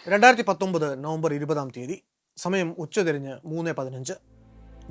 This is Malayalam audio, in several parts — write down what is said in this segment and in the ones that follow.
2019 നവംബർ 20 സമയം ഉച്ചതിരിഞ്ഞ് 3:15.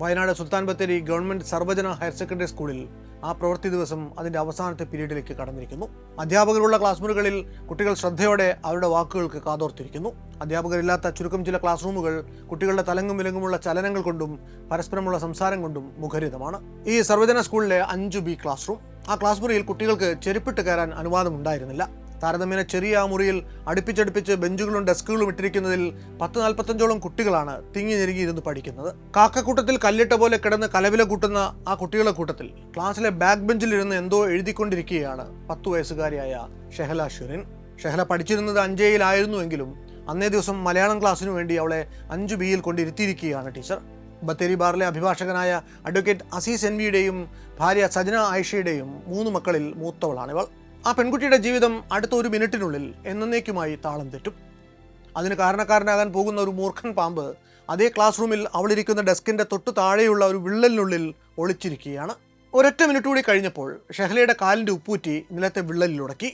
വയനാട് സുൽത്താൻ ബത്തേരി ഗവൺമെന്റ് സർവജന ഹയർ സെക്കൻഡറി സ്കൂളിൽ ആ പ്രവൃത്തി ദിവസം അതിന്റെ അവസാനത്തെ പീരീഡിലേക്ക് കടന്നിരിക്കുന്നു. അധ്യാപകരുള്ള ക്ലാസ് മുറികളിൽ കുട്ടികൾ ശ്രദ്ധയോടെ അവരുടെ വാക്കുകൾക്ക് കാതോർത്തിരിക്കുന്നു. അധ്യാപകരില്ലാത്ത ചുരുക്കം ചില ക്ലാസ് റൂമുകൾ കുട്ടികളുടെ തലങ്ങും വിലങ്ങുമുള്ള ചലനങ്ങൾ കൊണ്ടും പരസ്പരമുള്ള സംസാരം കൊണ്ടും മുഖരിതമാണ്. ഈ സർവജന സ്കൂളിലെ 5B ക്ലാസ് റൂം. ആ ക്ലാസ് മുറിയിൽ കുട്ടികൾക്ക് ചെരുപ്പിട്ട് കയറാൻ അനുവാദമുണ്ടായിരുന്നില്ല. താരതമ്യേന ചെറിയ ആ മുറിയിൽ അടുപ്പിച്ചടുപ്പിച്ച് ബെഞ്ചുകളും ഡെസ്കുകളും ഇട്ടിരിക്കുന്നതിൽ 10-45ഓളം കുട്ടികളാണ് തിങ്ങി ഞെരുങ്ങിയിരുന്ന് പഠിക്കുന്നത്. കാക്കക്കൂട്ടത്തിൽ കല്ലിട്ട പോലെ കിടന്ന് കലവില കൂട്ടുന്ന ആ കുട്ടികളുടെ കൂട്ടത്തിൽ ക്ലാസ്സിലെ ബാക്ക് ബെഞ്ചിലിരുന്ന് എന്തോ എഴുതിക്കൊണ്ടിരിക്കുകയാണ് 10 വയസ്സുകാരിയായ ഷെഹല ഷിറിൻ. ഷെഹല പഠിച്ചിരുന്നത് 5Aയിലായിരുന്നുവെങ്കിലും അന്നേ ദിവസം മലയാളം ക്ലാസ്സിനു വേണ്ടി അവളെ 5Bയിൽ കൊണ്ടിരുത്തിയിരിക്കുകയാണ് ടീച്ചർ. ബത്തേരി ബാറിലെ അഭിഭാഷകനായ അഡ്വക്കേറ്റ് അസീസ് NVയുടെയും ഭാര്യ സജന ആയിഷയുടെയും 3 മക്കളിൽ മൂത്തവളാണിവൾ. ആ പെൺകുട്ടിയുടെ ജീവിതം അടുത്ത 1 മിനിറ്റിനുള്ളിൽ എന്നേക്കുമായി താളം തെറ്റും. അതിന് കാരണക്കാരനാകാൻ പോകുന്ന ഒരു മൂർഖൻ പാമ്പ് അതേ ക്ലാസ് റൂമിൽ അവളിരിക്കുന്ന ഡെസ്കിന്റെ തൊട്ടു താഴെയുള്ള ഒരു വിള്ളലിനുള്ളിൽ ഒളിച്ചിരിക്കുകയാണ്. ഒരൊറ്റ മിനിറ്റ് കൂടി കഴിഞ്ഞപ്പോൾ ഷെഹലയുടെ കാലിന്റെ ഉപ്പൂറ്റി നിലത്തെ വിള്ളലിലുടക്കി.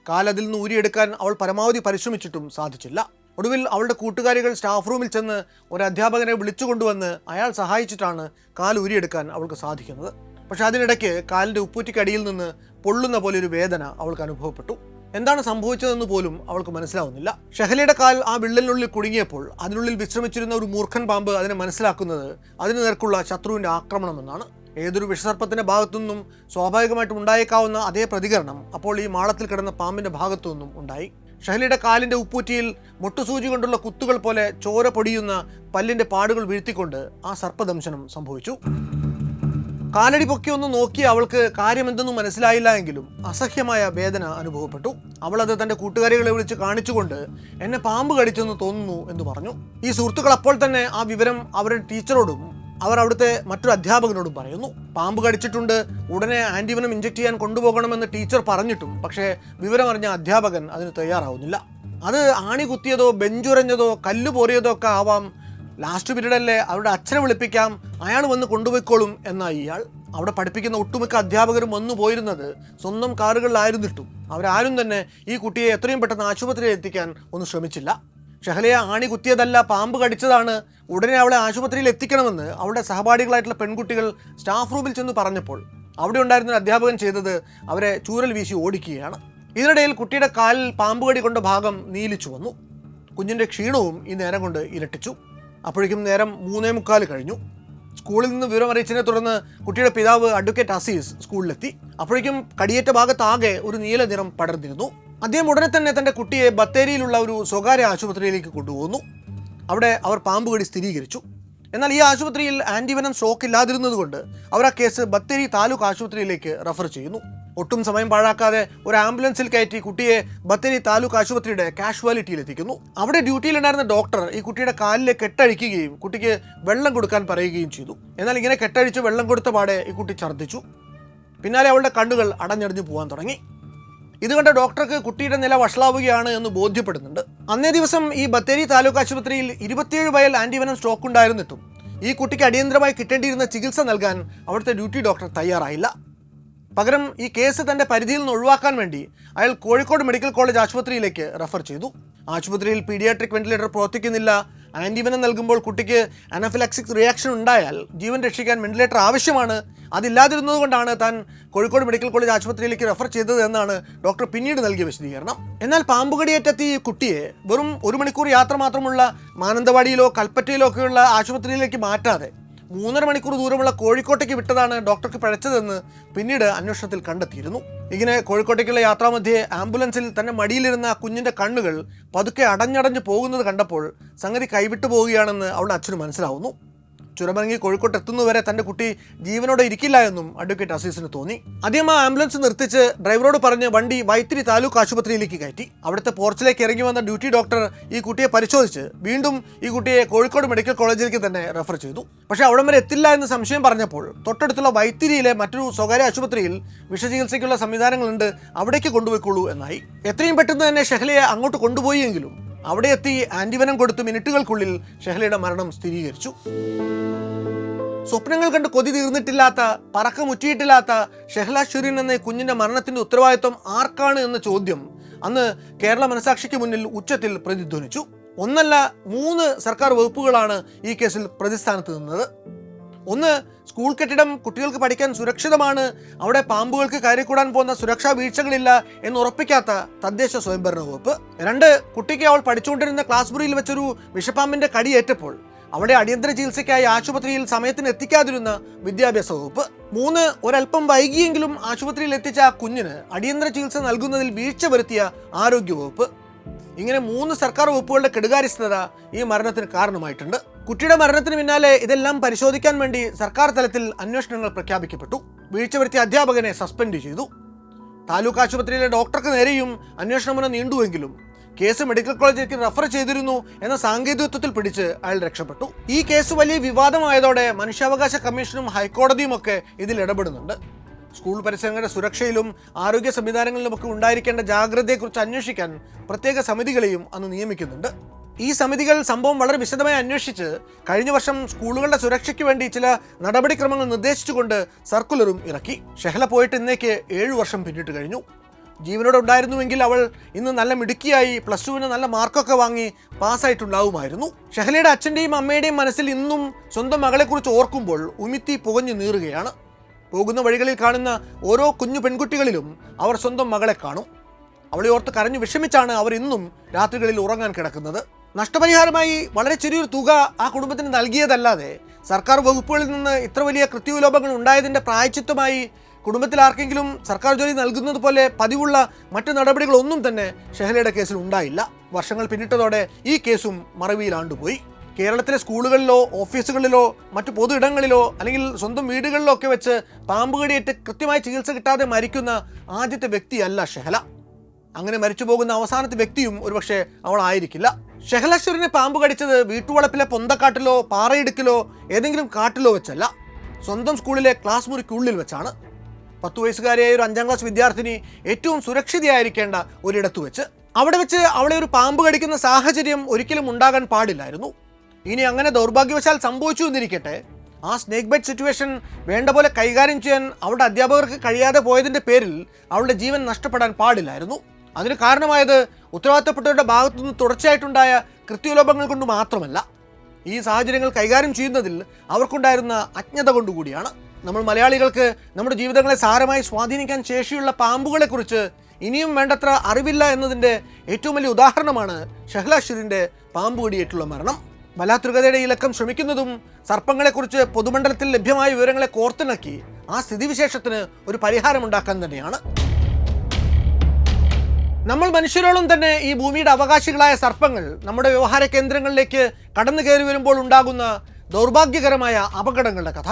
കാലതിൽ നിന്ന് ഊരിയെടുക്കാൻ അവൾ പരമാവധി പരിശ്രമിച്ചിട്ടും സാധിച്ചില്ല. ഒടുവിൽ അവളുടെ കൂട്ടുകാരികൾ സ്റ്റാഫ് റൂമിൽ ചെന്ന് ഒരു അധ്യാപകനെ വിളിച്ചുകൊണ്ടുവന്ന് അയാൾ സഹായിച്ചിട്ടാണ് കാൽ ഊരിയെടുക്കാൻ അവൾക്ക് സാധിക്കുന്നത്. പക്ഷെ അതിനിടയ്ക്ക് കാലിന്റെ ഉപ്പൂറ്റിക്കടിയിൽ നിന്ന് പൊള്ളുന്ന പോലെ ഒരു വേദന അവൾക്ക് അനുഭവപ്പെട്ടു. എന്താണ് സംഭവിച്ചതെന്ന് പോലും അവൾക്ക് മനസ്സിലാവുന്നില്ല. ഷെഹലയുടെ കാൽ ആ വിള്ളലിനുള്ളിൽ കുടുങ്ങിയപ്പോൾ അതിനുള്ളിൽ വിശ്രമിച്ചിരുന്ന ഒരു മൂർഖൻ പാമ്പ് അതിനെ മനസ്സിലാക്കുന്നത് അതിന് നേർക്കുള്ള ശത്രുവിന്റെ ആക്രമണമെന്നാണ്. ഏതൊരു വിഷസർപ്പത്തിന്റെ ഭാഗത്തുനിന്നും സ്വാഭാവികമായിട്ടും ഉണ്ടായേക്കാവുന്ന അതേ പ്രതികരണം അപ്പോൾ ഈ മാളത്തിൽ കിടന്ന പാമ്പിന്റെ ഭാഗത്തു നിന്നും ഉണ്ടായി. ഷെഹലയുടെ കാലിന്റെ ഉപ്പൂറ്റിയിൽ മുട്ടുസൂചി കൊണ്ടുള്ള കുത്തുകൾ പോലെ ചോര പൊടിയുന്ന പല്ലിന്റെ പാടുകൾ വീഴ്ത്തിക്കൊണ്ട് ആ സർപ്പദംശനം സംഭവിച്ചു. കാലടി പൊക്കി ഒന്ന് നോക്കി അവൾക്ക് കാര്യമെന്തെന്നും മനസ്സിലായില്ല എങ്കിലും അസഹ്യമായ വേദന അനുഭവപ്പെട്ടു. അവളത് തന്റെ കൂട്ടുകാരികളെ വിളിച്ച് കാണിച്ചുകൊണ്ട് എന്നെ പാമ്പ് കടിച്ചെന്ന് തോന്നുന്നു എന്ന് പറഞ്ഞു. ഈ സുഹൃത്തുക്കൾ അപ്പോൾ തന്നെ ആ വിവരം അവരുടെ ടീച്ചറോടും അവർ അവിടുത്തെ മറ്റൊരു അധ്യാപകനോടും പറയുന്നു. പാമ്പ് കടിച്ചിട്ടുണ്ട്, ഉടനെ ആന്റിവനം ഇഞ്ചക്ട് ചെയ്യാൻ കൊണ്ടുപോകണമെന്ന് ടീച്ചർ പറഞ്ഞിട്ടും പക്ഷേ വിവരമറിഞ്ഞ അധ്യാപകൻ അതിന് തയ്യാറാവുന്നില്ല. അത് ആണി കുത്തിയതോ ബെഞ്ചുരഞ്ഞതോ കല്ല് പോറിയതോ ഒക്കെ ആവാം, ലാസ്റ്റ് പീരീഡല്ലേ, അവരുടെ അച്ഛനെ വിളിപ്പിക്കാം, അയാൾ വന്ന് കൊണ്ടുപോയിക്കോളും എന്നായി ഇയാൾ. അവിടെ പഠിപ്പിക്കുന്ന ഒട്ടുമിക്ക അധ്യാപകരും വന്നു പോയിരുന്നത് സ്വന്തം കാറുകളിലായിരുന്നിട്ടും അവരാരും തന്നെ ഈ കുട്ടിയെ എത്രയും പെട്ടെന്ന് ആശുപത്രിയിൽ എത്തിക്കാൻ ഒന്നും ശ്രമിച്ചില്ല. ഷെഹലയെ ആണി കുത്തിയതല്ല, പാമ്പ് കടിച്ചതാണ്, ഉടനെ അവളെ ആശുപത്രിയിൽ എത്തിക്കണമെന്ന് അവളുടെ സഹപാഠികളായിട്ടുള്ള പെൺകുട്ടികൾ സ്റ്റാഫ് റൂമിൽ ചെന്ന് പറഞ്ഞപ്പോൾ അവിടെ ഉണ്ടായിരുന്ന അധ്യാപകൻ ചെയ്തത് അവരെ ചൂരൽ വീശി ഓടിക്കുകയാണ്. ഇതിനിടയിൽ കുട്ടിയുടെ കാലിൽ പാമ്പ് കടി കൊണ്ട ഭാഗം നീലിച്ചു വന്നു. കുഞ്ഞിൻ്റെ ക്ഷീണവും ഈ നേരം കൊണ്ട് ഇരട്ടിച്ചു. അപ്പോഴേക്കും നേരം 3:45 കഴിഞ്ഞു. സ്കൂളിൽ നിന്ന് വിവരം അറിയിച്ചതിനെ തുടർന്ന് കുട്ടിയുടെ പിതാവ് അഡ്വക്കേറ്റ് അസീസ് സ്കൂളിലെത്തി. അപ്പോഴേക്കും കടിയേറ്റ ഭാഗത്താകെ ഒരു നീല നിറം പടർന്നിരുന്നു. അദ്ദേഹം ഉടനെ തന്നെ തൻ്റെ കുട്ടിയെ ബത്തേരിയിലുള്ള ഒരു സ്വകാര്യ ആശുപത്രിയിലേക്ക് കൊണ്ടുപോകുന്നു. അവിടെ അവർ പാമ്പ് കടി സ്ഥിരീകരിച്ചു. എന്നാൽ ഈ ആശുപത്രിയിൽ ആന്റിവനം സ്റ്റോക്ക് ഇല്ലാതിരുന്നതുകൊണ്ട് അവർ ആ കേസ് ബത്തേരി താലൂക്ക് ആശുപത്രിയിലേക്ക് റെഫർ ചെയ്യുന്നു. ഒട്ടും സമയം പാഴാക്കാതെ ഒരു ആംബുലൻസിൽ കയറ്റി കുട്ടിയെ ബത്തേരി താലൂക്ക് ആശുപത്രിയുടെ കാഷ്വാലിറ്റിയിൽ എത്തിക്കുന്നു. അവിടെ ഡ്യൂട്ടിയിലുണ്ടായിരുന്ന ഡോക്ടർ ഈ കുട്ടിയുടെ കാലിലെ കെട്ടഴിക്കുകയും കുട്ടിക്ക് വെള്ളം കൊടുക്കാൻ പറയുകയും ചെയ്തു. എന്നാൽ ഇങ്ങനെ കെട്ടഴിച്ച് വെള്ളം കൊടുത്ത പാടെ ഈ കുട്ടി ഛർദ്ദിച്ചു. പിന്നാലെ അവളുടെ കണ്ണുകൾ അടഞ്ഞടഞ്ഞു പോകാൻ തുടങ്ങി. ഇത് കണ്ട ഡോക്ടർക്ക് കുട്ടിയുടെ നില വഷളാവുകയാണ് എന്ന് ബോധ്യപ്പെടുന്നുണ്ട്. അന്നേ ദിവസം ഈ ബത്തേരി താലൂക്ക് ആശുപത്രിയിൽ 27 വയൽ ആന്റിവനം സ്റ്റോക്ക് ഉണ്ടായിരുന്നിട്ടും ഈ കുട്ടിക്ക് അടിയന്തരമായി കിട്ടേണ്ടിയിരുന്ന ചികിത്സ നൽകാൻ അവിടുത്തെ ഡ്യൂട്ടി ഡോക്ടർ തയ്യാറായില്ല. പകരം ഈ കേസ് തൻ്റെ പരിധിയിൽ നിന്ന് ഒഴിവാക്കാൻ വേണ്ടി അയാൾ കോഴിക്കോട് മെഡിക്കൽ കോളേജ് ആശുപത്രിയിലേക്ക് റെഫർ ചെയ്തു. ആശുപത്രിയിൽ പീഡിയാട്രിക് വെന്റിലേറ്റർ പ്രവർത്തിക്കുന്നില്ല. ആന്റിവനം നൽകുമ്പോൾ കുട്ടിക്ക് അനാഫിലാക്സിക് റിയാക്ഷൻ ഉണ്ടായാൽ ജീവൻ രക്ഷിക്കാൻ വെന്റിലേറ്റർ ആവശ്യമാണ്. അതില്ലാതിരുന്നത് കൊണ്ടാണ് താൻ കോഴിക്കോട് മെഡിക്കൽ കോളേജ് ആശുപത്രിയിലേക്ക് റെഫർ ചെയ്തത് എന്നാണ് ഡോക്ടർ പിന്നീട് നൽകിയ വിശദീകരണം. എന്നാൽ പാമ്പുകടിയേറ്റെത്തിയ കുട്ടിയെ വെറും 1 മണിക്കൂർ യാത്ര മാത്രമുള്ള മാനന്തവാടിയിലോ കൽപ്പറ്റയിലോ ഒക്കെയുള്ള ആശുപത്രിയിലേക്ക് മാറ്റാതെ 3.5 മണിക്കൂർ ദൂരമുള്ള കോഴിക്കോട്ടേക്ക് വിട്ടതാണ് ഡോക്ടർക്ക് പിഴച്ചതെന്ന് പിന്നീട് അന്വേഷണത്തിൽ കണ്ടെത്തിയിരുന്നു. ഇങ്ങനെ കോഴിക്കോട്ടേക്കുള്ള യാത്രാമധ്യേ ആംബുലൻസിൽ തന്നെ മടിയിലിരുന്ന കുഞ്ഞിൻ്റെ കണ്ണുകൾ പതുക്കെ അടഞ്ഞടഞ്ഞു പോകുന്നത് കണ്ടപ്പോൾ സംഗതി കൈവിട്ടു പോവുകയാണെന്ന് അവളുടെ അച്ഛന് മനസ്സിലാവുന്നു. ചുരമിറങ്ങി കോഴിക്കോട്ട് എത്തുന്നവരെ തൻ്റെ കുട്ടി ജീവനോടെ ഇരിക്കില്ല എന്നും അഡ്വക്കേറ്റ് അസീസിന് തോന്നി. ആദ്യം ആ ആംബുലൻസ് നിർത്തിച്ച് ഡ്രൈവറോട് പറഞ്ഞ് വണ്ടി വൈത്തിരി താലൂക്ക് ആശുപത്രിയിലേക്ക് കയറ്റി. അവിടുത്തെ പോർച്ചിലേക്ക് ഇറങ്ങി വന്ന ഡ്യൂട്ടി ഡോക്ടർ ഈ കുട്ടിയെ പരിശോധിച്ച് വീണ്ടും ഈ കുട്ടിയെ കോഴിക്കോട് മെഡിക്കൽ കോളേജിലേക്ക് തന്നെ റെഫർ ചെയ്തു. പക്ഷേ അവിടം വരെ എത്തില്ല എന്ന് സംശയം പറഞ്ഞപ്പോൾ തൊട്ടടുത്തുള്ള വൈത്തിരിയിലെ മറ്റൊരു സ്വകാര്യ ആശുപത്രിയിൽ വിഷചികിത്സയ്ക്കുള്ള സംവിധാനങ്ങളുണ്ട്, അവിടേക്ക് കൊണ്ടുപോയിക്കൊള്ളൂ എന്നായി. എത്രയും പെട്ടെന്ന് തന്നെ ഷെഹലയെ അങ്ങോട്ട് കൊണ്ടുപോയി എങ്കിലും അവിടെ എത്തി ആന്റിവനം കൊടുത്ത് മിനിറ്റുകൾക്കുള്ളിൽ ഷെഹലയുടെ മരണം സ്ഥിരീകരിച്ചു. സ്വപ്നങ്ങൾ കണ്ട് കൊതി തീർന്നിട്ടില്ലാത്ത, പറക്കമുറ്റിയിട്ടില്ലാത്ത ഷെഹല ഷിറിൻ എന്ന കുഞ്ഞിന്റെ മരണത്തിന്റെ ഉത്തരവാദിത്വം ആർക്കാണ് എന്ന ചോദ്യം അന്ന് കേരള മനസാക്ഷിക്ക് മുന്നിൽ ഉച്ചത്തിൽ പ്രതിധ്വനിച്ചു. ഒന്നല്ല 3 സർക്കാർ വകുപ്പുകളാണ് ഈ കേസിൽ പ്രതിസ്ഥാനത്ത് നിന്നത്. ഒന്ന്, സ്കൂൾ കെട്ടിടം കുട്ടികൾക്ക് പഠിക്കാൻ സുരക്ഷിതമാണ്, അവിടെ പാമ്പുകൾക്ക് കയറിക്കൂടാൻ പോകുന്ന സുരക്ഷാ വീഴ്ചകളില്ല എന്ന് ഉറപ്പിക്കാത്ത തദ്ദേശ സ്വയംഭരണ വകുപ്പ്. 2, കുട്ടിക്ക് അവൾ പഠിച്ചുകൊണ്ടിരുന്ന ക്ലാസ് മുറിയിൽ വെച്ചൊരു വിഷപ്പാമ്പിന്റെ കടിയേറ്റപ്പോൾ അവിടെ അടിയന്തര ചികിത്സയ്ക്കായി ആശുപത്രിയിൽ സമയത്തിന് എത്തിക്കാതിരുന്ന വിദ്യാഭ്യാസ വകുപ്പ്. 3, ഒരല്പം വൈകിയെങ്കിലും ആശുപത്രിയിൽ എത്തിച്ച ആ കുഞ്ഞിന് അടിയന്തര ചികിത്സ നൽകുന്നതിൽ വീഴ്ച വരുത്തിയ ആരോഗ്യ വകുപ്പ്. ഇങ്ങനെ 3 സർക്കാർ വകുപ്പുകളുടെ കെടുകാര്യസ്ഥത ഈ മരണത്തിന് കാരണമായിട്ടുണ്ട്. കുട്ടിയുടെ മരണത്തിന് പിന്നാലെ ഇതെല്ലാം പരിശോധിക്കാൻ വേണ്ടി സർക്കാർ തലത്തിൽ അന്വേഷണങ്ങൾ പ്രഖ്യാപിക്കപ്പെട്ടു. വീഴ്ച വരുത്തിയ അധ്യാപകനെ സസ്പെൻഡ് ചെയ്തു. താലൂക്ക് ആശുപത്രിയിലെ ഡോക്ടർക്ക് നേരെയും അന്വേഷണം നീണ്ടുവെങ്കിലും കേസ് മെഡിക്കൽ കോളേജിലേക്ക് റെഫർ ചെയ്തിരുന്നു എന്ന സാങ്കേതികത്വത്തിൽ പിടിച്ച് അയാൾ രക്ഷപ്പെട്ടു. ഈ കേസ് വലിയ വിവാദമായതോടെ മനുഷ്യാവകാശ കമ്മീഷനും ഹൈക്കോടതിയും ഒക്കെ ഇതിൽ ഇടപെടുന്നുണ്ട്. സ്കൂൾ പരിസരങ്ങളുടെ സുരക്ഷയിലും ആരോഗ്യ സംവിധാനങ്ങളിലുമൊക്കെ ഉണ്ടായിരിക്കേണ്ട ജാഗ്രതയെക്കുറിച്ച് അന്വേഷിക്കാൻ പ്രത്യേക സമിതികളെയും അന്ന് നിയമിക്കുന്നുണ്ട്. ഈ സമിതികൾ സംഭവം വളരെ വിശദമായി അന്വേഷിച്ച് കഴിഞ്ഞ വർഷം സ്കൂളുകളുടെ സുരക്ഷയ്ക്ക് വേണ്ടി ചില നടപടിക്രമങ്ങൾ നിർദ്ദേശിച്ചുകൊണ്ട് സർക്കുലറും ഇറക്കി. ഷെഹല പോയിട്ട് ഇന്നേക്ക് 7 വർഷം പിന്നിട്ട് കഴിഞ്ഞു. ജീവനോടെ ഉണ്ടായിരുന്നുവെങ്കിൽ അവൾ ഇന്ന് നല്ല മിടുക്കിയായി +2 നല്ല മാർക്കൊക്കെ വാങ്ങി പാസ്സായിട്ടുണ്ടാവുമായിരുന്നു. ഷെഹലയുടെ അച്ഛൻ്റെയും അമ്മയുടെയും മനസ്സിൽ ഇന്നും സ്വന്തം മകളെക്കുറിച്ച് ഓർക്കുമ്പോൾ ഉമിത്തി പുകഞ്ഞു നീറുകയാണ്. പോകുന്ന വഴികളിൽ കാണുന്ന ഓരോ കുഞ്ഞു പെൺകുട്ടികളിലും അവർ സ്വന്തം മകളെ കാണും. അവളെ ഓർത്ത് കരഞ്ഞു വിഷമിച്ചാണ് അവർ ഇന്നും രാത്രികളിൽ ഉറങ്ങാൻ കിടക്കുന്നത്. നഷ്ടപരിഹാരമായി വളരെ ചെറിയൊരു തുക ആ കുടുംബത്തിന് നൽകിയതല്ലാതെ സർക്കാർ വകുപ്പുകളിൽ നിന്ന് ഇത്ര വലിയ കൃത്യവിലോപങ്ങൾ ഉണ്ടായതിൻ്റെ പ്രായച്ചിത്തമായി കുടുംബത്തിൽ ആർക്കെങ്കിലും സർക്കാർ ജോലി നൽകുന്നത് പോലെ പതിവുള്ള മറ്റ് നടപടികളൊന്നും തന്നെ ഷെഹലയുടെ കേസിൽ ഉണ്ടായില്ല. വർഷങ്ങൾ പിന്നിട്ടതോടെ ഈ കേസും മറവിയിലാണ്ടുപോയി. കേരളത്തിലെ സ്കൂളുകളിലോ ഓഫീസുകളിലോ മറ്റു പൊതു ഇടങ്ങളിലോ അല്ലെങ്കിൽ സ്വന്തം വീടുകളിലോ ഒക്കെ വെച്ച് പാമ്പ് കടിയേറ്റ് കൃത്യമായി ചികിത്സ കിട്ടാതെ മരിക്കുന്ന ആദ്യത്തെ വ്യക്തിയല്ല ഷെഹല. അങ്ങനെ മരിച്ചു പോകുന്ന അവസാനത്തെ വ്യക്തിയും ഒരുപക്ഷെ അവളായിരിക്കില്ല. ഷെഹല അഷ്റഫിനെ പാമ്പ് കടിച്ചത് വീട്ടുവളപ്പിലെ പൊന്തക്കാട്ടിലോ പാറയിടുക്കിലോ ഏതെങ്കിലും കാട്ടിലോ വെച്ചല്ല, സ്വന്തം സ്കൂളിലെ ക്ലാസ് മുറിക്കുള്ളിൽ വെച്ചാണ്. 10 വയസ്സുകാരിയായ ഒരു 5ാം ക്ലാസ് വിദ്യാർത്ഥിനി ഏറ്റവും സുരക്ഷിതയായിരിക്കേണ്ട ഒരിടത്ത് വെച്ച്. അവിടെ വെച്ച് അവളെ ഒരു പാമ്പ് കടിക്കുന്ന സാഹചര്യം ഒരിക്കലും ഉണ്ടാകാൻ പാടില്ലായിരുന്നു. ഇനി അങ്ങനെ ദൗർഭാഗ്യവശാൽ സംഭവിച്ചു എന്നിരിക്കട്ടെ, ആ സ്നേക്ക് ബൈറ്റ് സിറ്റുവേഷൻ വേണ്ട പോലെ കൈകാര്യം ചെയ്യാൻ അവളുടെ അധ്യാപകർക്ക് കഴിയാതെ പോയതിൻ്റെ പേരിൽ അവളുടെ ജീവൻ നഷ്ടപ്പെടാൻ പാടില്ലായിരുന്നു. അതിന് കാരണമായത് ഉത്തരവാദിത്തപ്പെട്ടവരുടെ ഭാഗത്തുനിന്ന് തുടർച്ചയായിട്ടുണ്ടായ കൃത്യലോപങ്ങൾ കൊണ്ട് മാത്രമല്ല, ഈ സാഹചര്യങ്ങൾ കൈകാര്യം ചെയ്യുന്നതിൽ അവർക്കുണ്ടായിരുന്ന അജ്ഞത കൊണ്ടുകൂടിയാണ്. നമ്മൾ മലയാളികൾക്ക് നമ്മുടെ ജീവിതങ്ങളെ സാരമായി സ്വാധീനിക്കാൻ ശേഷിയുള്ള പാമ്പുകളെക്കുറിച്ച് ഇനിയും വേണ്ടത്ര അറിവില്ല എന്നതിൻ്റെ ഏറ്റവും വലിയ ഉദാഹരണമാണ് ഷെഹല അഷ്റഫിൻ്റെ പാമ്പ് കടിയേറ്റുള്ള മരണം. ബലാത്രുകതയുടെ ഈ ലക്കം ശ്രമിക്കുന്നതും സർപ്പങ്ങളെക്കുറിച്ച് പൊതുമണ്ഡലത്തിൽ ലഭ്യമായ വിവരങ്ങളെ കോർത്തിണക്കി ആ സ്ഥിതിവിശേഷത്തിന് ഒരു പരിഹാരമുണ്ടാക്കാൻ തന്നെയാണ്. നമ്മൾ മനുഷ്യരോളം തന്നെ ഈ ഭൂമിയുടെ അവകാശികളായ സർപ്പങ്ങൾ നമ്മുടെ വ്യവഹാര കേന്ദ്രങ്ങളിലേക്ക് കടന്നു കയറി വരുമ്പോൾ ഉണ്ടാകുന്ന ദൗർഭാഗ്യകരമായ അപകടങ്ങളുടെ കഥ.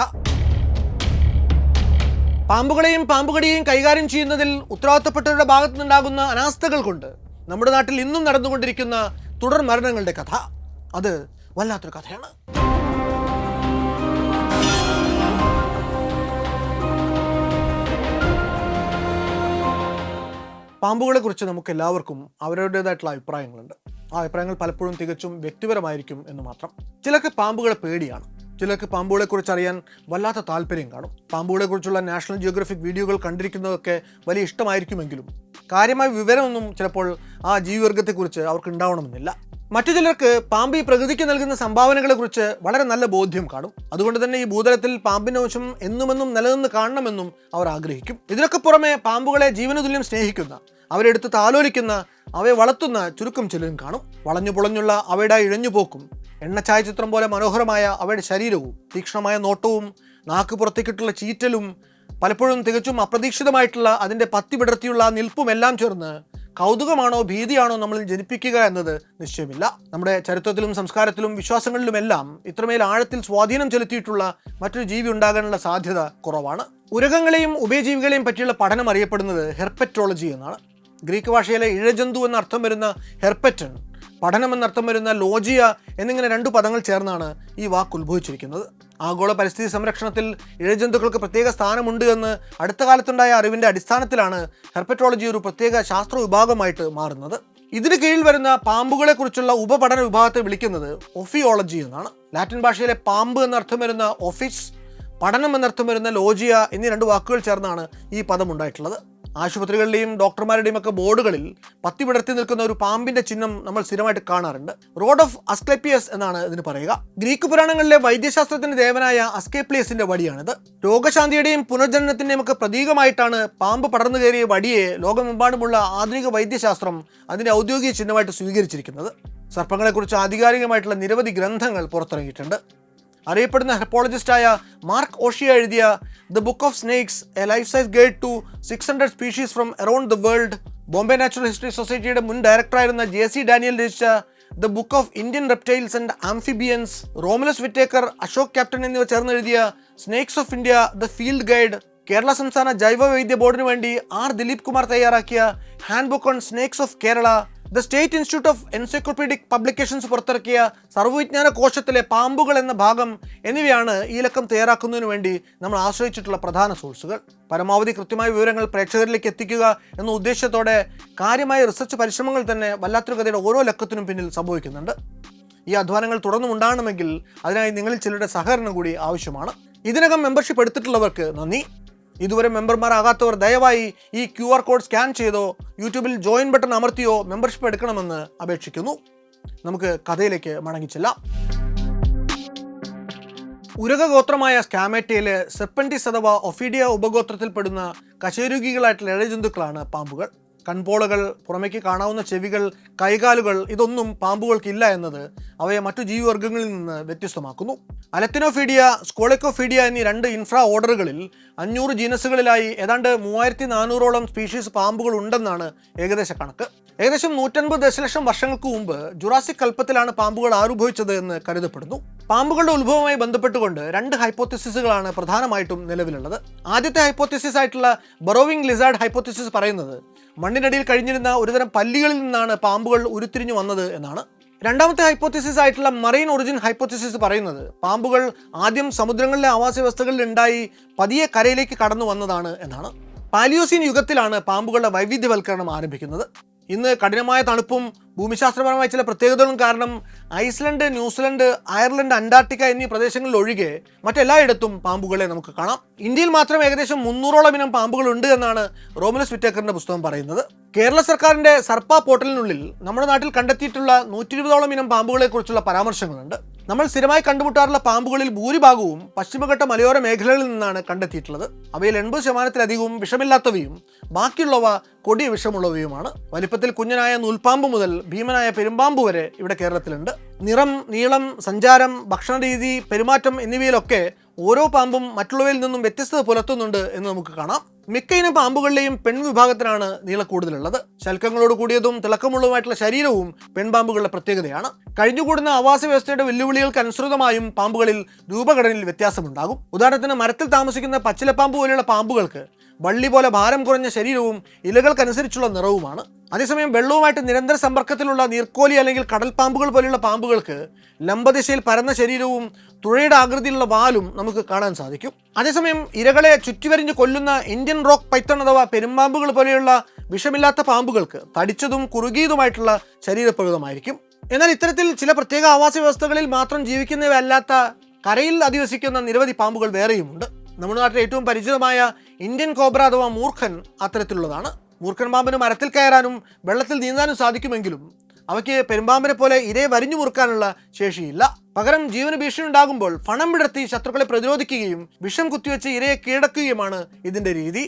പാമ്പുകളെയും പാമ്പുകടിയെയും കൈകാര്യം ചെയ്യുന്നതിൽ ഉത്തരവാദിത്തപ്പെട്ടവരുടെ ഭാഗത്തു നിന്നുണ്ടാകുന്ന അനാസ്ഥകൾ കൊണ്ട് നമ്മുടെ നാട്ടിൽ ഇന്നും നടന്നുകൊണ്ടിരിക്കുന്ന തുടർ മരണങ്ങളുടെ കഥ, അത് വല്ലാത്തൊരു കഥയാണ്. പാമ്പുകളെ കുറിച്ച് നമുക്ക് എല്ലാവർക്കും അവരുടേതായിട്ടുള്ള അഭിപ്രായങ്ങളുണ്ട്. ആ അഭിപ്രായങ്ങൾ പലപ്പോഴും തികച്ചും വ്യക്തിപരമായിരിക്കും എന്ന് മാത്രം. ചിലർക്ക് പാമ്പുകളെ പേടിയാണ്, ചിലർക്ക് പാമ്പുകളെ കുറിച്ച് അറിയാൻ വല്ലാത്ത താല്പര്യം കാണും. പാമ്പുകളെ കുറിച്ചുള്ള നാഷണൽ ജിയോഗ്രഫിക് വീഡിയോകൾ കണ്ടിരിക്കുന്നതൊക്കെ വലിയ ഇഷ്ടമായിരിക്കുമെങ്കിലും കാര്യമായ വിവരമൊന്നും ചിലപ്പോൾ ആ ജീവിവർഗത്തെക്കുറിച്ച് അവർക്ക് ഉണ്ടാവണമെന്നില്ല. മറ്റു ചിലർക്ക് പാമ്പ് ഈ പ്രകൃതിക്ക് നൽകുന്ന സംഭാവനകളെ കുറിച്ച് വളരെ നല്ല ബോധ്യം കാണും. അതുകൊണ്ട് തന്നെ ഈ ഭൂതലത്തിൽ പാമ്പിന്റെ വശം എന്നുമെന്നും നിലനിന്ന് കാണണമെന്നും അവർ ആഗ്രഹിക്കും. ഇതിനൊക്കെ പുറമെ പാമ്പുകളെ ജീവനതുല്യം സ്നേഹിക്കുന്ന, അവരെടുത്ത് താലോലിക്കുന്ന, അവയെ വളർത്തുന്ന ചുരുക്കം ചിലരും കാണും. വളഞ്ഞു പുളഞ്ഞുള്ള അവയുടെ ഇഴഞ്ഞുപോക്കും, എണ്ണച്ചായചിത്രം പോലെ മനോഹരമായ അവയുടെ ശരീരവും, തീക്ഷ്ണമായ നോട്ടവും, നാക്ക് പുറത്തേക്കിട്ടുള്ള ചീറ്റലും, പലപ്പോഴും തികച്ചും അപ്രതീക്ഷിതമായിട്ടുള്ള അതിൻ്റെ പത്തി വിടർത്തിയുള്ള നിൽപ്പും എല്ലാം ചേർന്ന് കൗതുകമാണോ ഭീതിയാണോ നമ്മളിൽ ജനിപ്പിക്കുക എന്നത് നിശ്ചയമില്ല. നമ്മുടെ ചരിത്രത്തിലും സംസ്കാരത്തിലും വിശ്വാസങ്ങളിലുമെല്ലാം ഇത്രമേൽ ആഴത്തിൽ സ്വാധീനം ചെലുത്തിയിട്ടുള്ള മറ്റൊരു ജീവി ഉണ്ടാകാനുള്ള സാധ്യത കുറവാണ്. ഉരകങ്ങളെയും ഉഭയജീവികളെയും പറ്റിയുള്ള പഠനം അറിയപ്പെടുന്നത് ഹെർപെറ്റോളജി എന്നാണ്. ഗ്രീക്ക് ഭാഷയിലെ ഇഴജന്തു എന്നർത്ഥം വരുന്ന ഹെർപെറ്റൻ, പഠനം എന്നർത്ഥം വരുന്ന ലോജിയ എന്നിങ്ങനെ 2 പദങ്ങൾ ചേർന്നാണ് ഈ വാക്ക് ഉത്ഭവിച്ചിരിക്കുന്നത്. ആഗോള പരിസ്ഥിതി സംരക്ഷണത്തിൽ ഇഴജന്തുക്കൾക്ക് പ്രത്യേക സ്ഥാനമുണ്ട് എന്ന് അടുത്ത കാലത്തുണ്ടായ അറിവിൻ്റെ അടിസ്ഥാനത്തിലാണ് ഹെർപെറ്റോളജി ഒരു പ്രത്യേക ശാസ്ത്ര വിഭാഗമായിട്ട് മാറുന്നത്. ഇതിന് കീഴിൽ വരുന്ന പാമ്പുകളെ കുറിച്ചുള്ള ഉപപഠന വിഭാഗത്തെ വിളിക്കുന്നത് ഒഫിയോളജി എന്നാണ്. ലാറ്റിൻ ഭാഷയിലെ പാമ്പ് എന്നർത്ഥം വരുന്ന ഒഫിസ്, പഠനം എന്നർത്ഥം വരുന്ന ലോജിയ എന്നീ 2 വാക്കുകൾ ചേർന്നാണ് ഈ പദം ഉണ്ടായിട്ടുള്ളത്. ആശുപത്രികളുടെയും ഡോക്ടർമാരുടെയും ഒക്കെ ബോർഡുകളിൽ പത്തി വിടർത്തി നിൽക്കുന്ന ഒരു പാമ്പിന്റെ ചിഹ്നം നമ്മൾ സ്ഥിരമായിട്ട് കാണാറുണ്ട്. റോഡ് ഓഫ് അസ്ക്ലേപ്പിയസ് എന്നാണ് ഇതിന് പറയുക. ഗ്രീക്ക് പുരാണങ്ങളിലെ വൈദ്യശാസ്ത്രത്തിന്റെ ദേവനായ അസ്ക്ലേപ്പിയസിന്റെ വടിയാണിത്. രോഗശാന്തിയുടെയും പുനർജനനത്തിന്റെയും ഒക്കെ പ്രതീകമായിട്ടാണ് പാമ്പ് പടർന്നു കയറിയ വടിയെ ലോകമെമ്പാടുമുള്ള ആധുനിക വൈദ്യശാസ്ത്രം അതിന്റെ ഔദ്യോഗിക ചിഹ്നമായിട്ട് സ്വീകരിച്ചിരിക്കുന്നത്. സർപ്പങ്ങളെക്കുറിച്ച് ആധികാരികമായിട്ടുള്ള നിരവധി ഗ്രന്ഥങ്ങൾ പുറത്തിറങ്ങിയിട്ടുണ്ട്. അറിയപ്പെടുന്ന ഹെർപ്പോളജിസ്റ്റായ മാർക്ക് ഓഷിയ എഴുതിയ the book of snakes, a life size guide to 600 species from around the world, Bombay natural history സൊസൈറ്റിയുടെ മുൻ ഡയറക്ടറായിരുന്ന JC ഡാനിയൽ രചിച്ച the book of Indian reptiles and amphibians, Romulus Whitaker, Ashok Captain എന്നിവ ചേർന്ന് എഴുതിയ snakes of India the field guide, Kerala സംസ്ഥാന ജൈവ വൈദ്യ ബോർഡിന് വേണ്ടി R ദിലീപ് കുമാർ തയ്യാറാക്കിയ handbook on snakes of Kerala, the state institute of encyclopedic publications പുറത്തിറക്കിയ സർവ്വവിജ്ഞാന കോശത്തിലെ പാമ്പുകൾ എന്ന ഭാഗം എന്നിവയാണ് ഈ ലക്കം തയ്യാറാക്കുന്നതിന് വേണ്ടി നമ്മൾ ആശ്രയിച്ചിട്ടുള്ള പ്രധാന സോഴ്സുകൾ. പരമാവധി കൃത്യമായ വിവരങ്ങൾ പ്രേക്ഷകരിലേക്ക് എത്തിക്കുക എന്ന ഉദ്ദേശത്തോടെ കാര്യമായ റിസർച്ച് പരിശ്രമങ്ങൾ തന്നെ വല്ലാത്തൊരു കഥയുടെ ഓരോ ലക്കത്തിനും പിന്നിൽ സംഭവിക്കുന്നുണ്ട്. ഈ അധ്വാനങ്ങൾ തുടർന്നുണ്ടാകണമെങ്കിൽ അതിനായി നിങ്ങളിൽ ചിലരുടെ സഹകരണം കൂടി ആവശ്യമാണ്. ഇതിനകം മെമ്പർഷിപ്പ് എടുത്തിട്ടുള്ളവർക്ക് നന്ദി. ഇതുവരെ മെമ്പർമാരാകാത്തവർ ദയവായി ഈ QR കോഡ് സ്കാൻ ചെയ്തോ യൂട്യൂബിൽ ജോയിൻ ബട്ടൺ അമർത്തിയോ മെമ്പർഷിപ്പ് എടുക്കണമെന്ന് അപേക്ഷിക്കുന്നു. നമുക്ക് കഥയിലേക്ക് മടങ്ങിച്ചെല്ലാം. ഉരകഗോത്രമായ സ്കാമേറ്റയിലെ സെർപ്പന്റിസ് അഥവാ ഒഫീഡിയ ഉപഗോത്രത്തിൽപ്പെടുന്ന കശേരുകികളായിട്ടുള്ള ഇഴജന്തുക്കളാണ് പാമ്പുകൾ. കൺപോളകൾ, പുറമേക്ക് കാണാവുന്ന ചെവികൾ, കൈകാലുകൾ ഇതൊന്നും പാമ്പുകൾക്കില്ല എന്നത് അവയെ മറ്റു ജീവിവർഗ്ഗങ്ങളിൽ നിന്ന് വ്യത്യസ്തമാക്കുന്നു. അലത്തിനോഫീഡിയ, സ്കോളിക്കോഫീഡിയ എന്നീ 2 ഇൻഫ്രാ ഓർഡറുകളിൽ 500 ജീനസുകളിലായി ഏതാണ്ട് 3400ഓളം സ്പീഷീസ് പാമ്പുകൾ ഉണ്ടെന്നാണ് ഏകദേശ കണക്ക്. ഏകദേശം 150 ദശലക്ഷം വർഷങ്ങൾക്ക് മുമ്പ് ജുറാസിക് കൽപ്പത്തിലാണ് പാമ്പുകൾ ആവിർഭവിച്ചത് എന്ന് കരുതപ്പെടുന്നു. പാമ്പുകളുടെ ഉത്ഭവവുമായി ബന്ധപ്പെട്ടുകൊണ്ട് 2 ഹൈപ്പോത്തിസിസുകളാണ് പ്രധാനമായിട്ടും നിലവിലുള്ളത്. ആദ്യത്തെ ഹൈപ്പോത്തിസിസ് ആയിട്ടുള്ള ബറോവിംഗ് ലിസാർഡ് ഹൈപ്പോത്തിസിസ് പറയുന്നത് മണ്ണിനടിയിൽ കഴിഞ്ഞിരുന്ന ഒരുതരം പല്ലികളിൽ നിന്നാണ് പാമ്പുകൾ ഉരുത്തിരിഞ്ഞു വന്നത് എന്നാണ്. രണ്ടാമത്തെ ഹൈപ്പോത്തിസിസ് ആയിട്ടുള്ള മറൈൻ ഒറിജിൻ ഹൈപ്പോത്തിസിസ് പറയുന്നത് പാമ്പുകൾ ആദ്യം സമുദ്രങ്ങളിലെ ആവാസ വ്യവസ്ഥകളിൽ ഉണ്ടായി പതിയെ കരയിലേക്ക് കടന്നു വന്നതാണ് എന്നാണ്. പാലിയോസീൻ യുഗത്തിലാണ് പാമ്പുകളുടെ വൈവിധ്യവൽക്കരണം ആരംഭിക്കുന്നത്. ഇന്ന് കഠിനമായ തണുപ്പും ഭൂമിശാസ്ത്രപരമായ ചില പ്രത്യേകതകളും കാരണം ഐസ്ലൻഡ്, ന്യൂസിലൻഡ്, അയർലൻഡ്, അന്റാർട്ടിക്ക എന്നീ പ്രദേശങ്ങളിൽ ഒഴികെ മറ്റെല്ലായിടത്തും പാമ്പുകളെ നമുക്ക് കാണാം. ഇന്ത്യയിൽ മാത്രം ഏകദേശം 300ഓളം ഇനം പാമ്പുകൾ ഉണ്ട് എന്നാണ് റോമുലസ് വിറ്റേക്കറിന്റെ പുസ്തകം പറയുന്നത്. കേരള സർക്കാരിന്റെ സർപ്പ പോർട്ടലിനുള്ളിൽ നമ്മുടെ നാട്ടിൽ കണ്ടെത്തിയിട്ടുള്ള 120ഓളം ഇനം പാമ്പുകളെ കുറിച്ചുള്ള പരാമർശങ്ങളുണ്ട്. നമ്മൾ സ്ഥിരമായി കണ്ടുമുട്ടാറുള്ള പാമ്പുകളിൽ ഭൂരിഭാഗവും പശ്ചിമഘട്ട മലയോര മേഖലകളിൽ നിന്നാണ് കണ്ടെത്തിയിട്ടുള്ളത്. അവയിൽ 80%-ലധികവും വിഷമില്ലാത്തവയും ബാക്കിയുള്ളവ കൊടിയ വിഷമുള്ളവയുമാണ്. വലിപ്പത്തിൽ കുഞ്ഞനായ നൂൽപ്പാമ്പ് മുതൽ ഭീമനായ പെരുമ്പാമ്പ് വരെ ഇവിടെ കേരളത്തിലുണ്ട്. നിറം, നീളം, സഞ്ചാരം, ഭക്ഷണരീതി, പെരുമാറ്റം എന്നിവയിലൊക്കെ ഓരോ പാമ്പും മറ്റുള്ളവയിൽ നിന്നും വ്യത്യസ്തത പുലർത്തുന്നുണ്ട് എന്ന് നമുക്ക് കാണാം. മിക്ക ഇനം പാമ്പുകളിലെയും പെൺവിഭാഗത്തിനാണ് നീളം കൂടുതലുള്ളത്. ശൽക്കങ്ങളോട് കൂടിയതും തിളക്കമുള്ളതുമായിട്ടുള്ള ശരീരവും പെൺപാമ്പുകളുടെ പ്രത്യേകതയാണ്. കഴിഞ്ഞുകൂടുന്ന ആവാസ വ്യവസ്ഥയുടെ വെല്ലുവിളികൾക്ക് അനുസൃതമായും പാമ്പുകളിൽ രൂപഘടനയിൽ വ്യത്യാസമുണ്ടാകും. ഉദാഹരണത്തിന് മരത്തിൽ താമസിക്കുന്ന പച്ചിലപ്പാമ്പ് പോലെയുള്ള പാമ്പുകൾക്ക് വള്ളി പോലെ ഭാരം കുറഞ്ഞ ശരീരവും ഇലകൾക്കനുസരിച്ചുള്ള നിറവുമാണ്. അതേസമയം വെള്ളവുമായിട്ട് നിരന്തര സമ്പർക്കത്തിലുള്ള നീർക്കോലി അല്ലെങ്കിൽ കടൽ പാമ്പുകൾ പോലെയുള്ള പാമ്പുകൾക്ക് ലംബദിശയിൽ പരന്ന ശരീരവും തുഴയുടെ ആകൃതിയിലുള്ള വാലും നമുക്ക് കാണാൻ സാധിക്കും. അതേസമയം ഇരകളെ ചുറ്റിവരിഞ്ഞ് കൊല്ലുന്ന ഇന്ത്യൻ റോക്ക് പൈത്തൺ അഥവാ പെരുമ്പാമ്പുകൾ പോലെയുള്ള വിഷമില്ലാത്ത പാമ്പുകൾക്ക് തടിച്ചതും കുറുകിയതുമായിട്ടുള്ള ശരീരപ്രകൃതമായിരിക്കും. എന്നാൽ ഇത്തരത്തിൽ ചില പ്രത്യേക ആവാസ വ്യവസ്ഥകളിൽ മാത്രം ജീവിക്കുന്നവയല്ലാത്ത കരയിൽ അധിവസിക്കുന്ന നിരവധി പാമ്പുകൾ വേറെയുമുണ്ട്. നമ്മുടെ നാട്ടിൽ ഏറ്റവും പരിചിതമായ ഇന്ത്യൻ കോബ്ര അഥവാ മൂർഖൻ അത്തരത്തിലുള്ളതാണ്. മൂർഖൻ പാമ്പിന് മരത്തിൽ കയറാനും വെള്ളത്തിൽ നീന്താനും സാധിക്കുമെങ്കിലും അവയ്ക്ക് പെരുമ്പാമ്പിനെ പോലെ ഇരയെ വരിഞ്ഞു മുറുക്കാനുള്ള ശേഷിയില്ല. പകരം ജീവന ഭീഷണി ഉണ്ടാകുമ്പോൾ ഫണം വിടർത്തി ശത്രുക്കളെ പ്രതിരോധിക്കുകയും വിഷം കുത്തിവെച്ച് ഇരയെ കീഴടക്കുകയുമാണ് ഇതിന്റെ രീതി.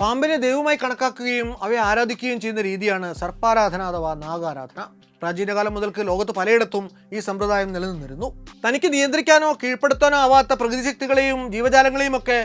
പാമ്പിനെ ദൈവമായി കണക്കാക്കുകയും അവയെ ആരാധിക്കുകയും ചെയ്യുന്ന രീതിയാണ് സർപ്പാരാധന അഥവാ നാഗാരാധന. പ്രാചീനകാലം മുതൽക്ക് ലോകത്ത് പലയിടത്തും ഈ സമ്പ്രദായം നിലനിന്നിരുന്നു. തനിക്ക് നിയന്ത്രിക്കാനോ കീഴ്പ്പെടുത്താനോ ആവാത്ത പ്രകൃതിശക്തികളെയും ജീവജാലങ്ങളെയും ഒക്കെ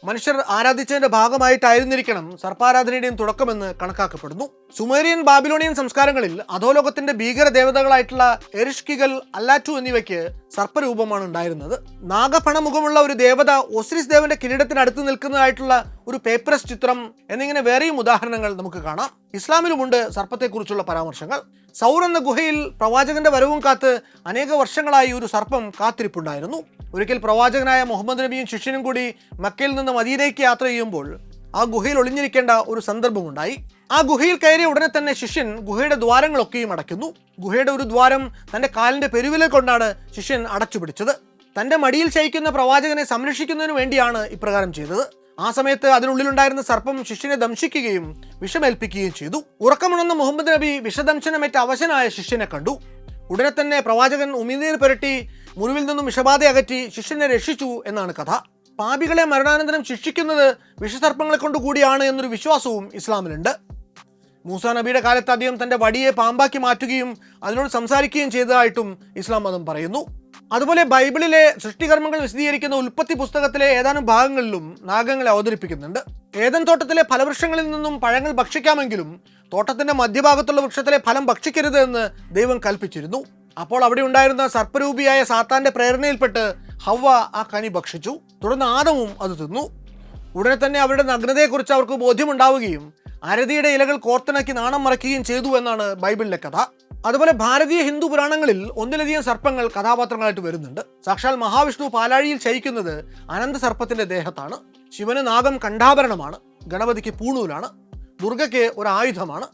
മനുഷ്യർ ആരാധിച്ചതിന്റെ ഭാഗമായിട്ടായിരുന്നിരിക്കണം സർപ്പാരാധനയുടെയും തുടക്കമെന്ന് കണക്കാക്കപ്പെടുന്നു. സുമേറിയൻ, ബാബിലോണിയൻ സംസ്കാരങ്ങളിൽ അധോലോകത്തിന്റെ ഭീകര ദേവതകളായിട്ടുള്ള എരിഷ്കികൾ, അല്ലാറ്റു എന്നിവയ്ക്ക് സർപ്പരൂപമാണ് ഉണ്ടായിരുന്നത്. നാഗഫണമുഖമുള്ള ഒരു ദേവത ഒസിരിസ് ദേവന്റെ കിരീടത്തിനടുത്ത് നിൽക്കുന്നതായിട്ടുള്ള ഒരു പേപ്പറസ് ചിത്രം എന്നിങ്ങനെ വേറെയും ഉദാഹരണങ്ങൾ നമുക്ക് കാണാം. ഇസ്ലാമിലുമുണ്ട് സർപ്പത്തെക്കുറിച്ചുള്ള പരാമർശങ്ങൾ. സൗർ എന്ന ഗുഹയിൽ പ്രവാചകന്റെ വരവും കാത്ത് അനേക വർഷങ്ങളായി ഒരു സർപ്പം കാത്തിരിപ്പുണ്ടായിരുന്നു. ഒരിക്കൽ പ്രവാചകനായ മുഹമ്മദ് നബിയും ശിഷ്യനും കൂടി മക്കയിൽ നിന്ന് മദീനയ്ക്ക് യാത്ര ചെയ്യുമ്പോൾ ആ ഗുഹയിൽ ഒളിഞ്ഞിരിക്കേണ്ട ഒരു സന്ദർഭമുണ്ടായി. ആ ഗുഹയിൽ കയറിയ ഉടനെ തന്നെ ശിഷ്യൻ ഗുഹയുടെ ദ്വാരങ്ങളൊക്കെയും അടയ്ക്കുന്നു. ഗുഹയുടെ ഒരു ദ്വാരം തന്റെ കാലിന്റെ പെരുവിരൽ കൊണ്ടാണ് ശിഷ്യൻ അടച്ചുപിടിച്ചത്. തന്റെ മടിയിൽ ശയിക്കുന്ന പ്രവാചകനെ സംരക്ഷിക്കുന്നതിന് വേണ്ടിയാണ് ഇപ്രകാരം ചെയ്തത്. ആ സമയത്ത് അതിനുള്ളിലുണ്ടായിരുന്ന സർപ്പം ശിഷ്യനെ ദംശിക്കുകയും വിഷമേൽപ്പിക്കുകയും ചെയ്തു. ഉറക്കമുണർന്ന മുഹമ്മദ് നബി വിഷദംശനമേറ്റ അവശനായ ശിഷ്യനെ കണ്ടു. ഉടനെ തന്നെ പ്രവാചകൻ ഉമിനീർ പുരട്ടി മുറിവിൽ നിന്നും വിഷബാധ അകറ്റി ശിഷ്യനെ രക്ഷിച്ചു എന്നാണ് കഥ. പാപികളെ മരണാനന്തരം ശിക്ഷിക്കുന്നത് വിഷസർപ്പങ്ങളെ കൊണ്ടുകൂടിയാണ് എന്നൊരു വിശ്വാസവും ഇസ്ലാമിലുണ്ട്. മൂസാ നബിയുടെ കാലത്ത് അദ്ദേഹം തൻ്റെ വടിയെ പാമ്പാക്കി മാറ്റുകയും അതിനോട് സംസാരിക്കുകയും ചെയ്തതായിട്ടും ഇസ്ലാം മതം പറയുന്നു. അതുപോലെ ബൈബിളിലെ സൃഷ്ടികർമ്മങ്ങൾ വിശദീകരിക്കുന്ന ഉൽപ്പത്തി പുസ്തകത്തിലെ ഏതാനും ഭാഗങ്ങളിലും നാഗങ്ങളെ അവതരിപ്പിക്കുന്നുണ്ട്. ഏദൻ തോട്ടത്തിലെ ഫലവൃക്ഷങ്ങളിൽ നിന്നും പഴങ്ങൾ ഭക്ഷിക്കാമെങ്കിലും തോട്ടത്തിന്റെ മധ്യഭാഗത്തുള്ള വൃക്ഷത്തിലെ ഫലം ഭക്ഷിക്കരുത് എന്ന് ദൈവം കൽപ്പിച്ചിരുന്നു. അപ്പോൾ അവിടെ ഉണ്ടായിരുന്ന സർപ്പരൂപിയായ സാത്താന്റെ പ്രേരണയിൽപ്പെട്ട് ഹവ്വ ആ കനി ഭക്ഷിച്ചു. തുടർന്ന് ആദമും അത് തിന്നു. ഉടനെ തന്നെ അവരുടെ നഗ്നതയെക്കുറിച്ച് അവർക്ക് ബോധ്യമുണ്ടാവുകയും അരതിയുടെ ഇലകൾ കോർത്തിണക്കി നാണം മറയ്ക്കുകയും ചെയ്തു എന്നാണ് ബൈബിളിലെ കഥ. അതുപോലെ ഭാരതീയ ഹിന്ദു പുരാണങ്ങളിൽ ഒന്നിലധികം സർപ്പങ്ങൾ കഥാപാത്രങ്ങളായിട്ട് വരുന്നുണ്ട്. സാക്ഷാൽ മഹാവിഷ്ണു പാലാഴിയിൽ ശയിക്കുന്നത് അനന്ത സർപ്പത്തിന്റെ ദേഹത്താണ്. ശിവന് നാഗം കണ്ഠാഭരണമാണ്, ഗണപതിക്ക് പൂണൂലാണ്, ദുർഗയ്ക്ക് ഒരു ആയുധമാണ്,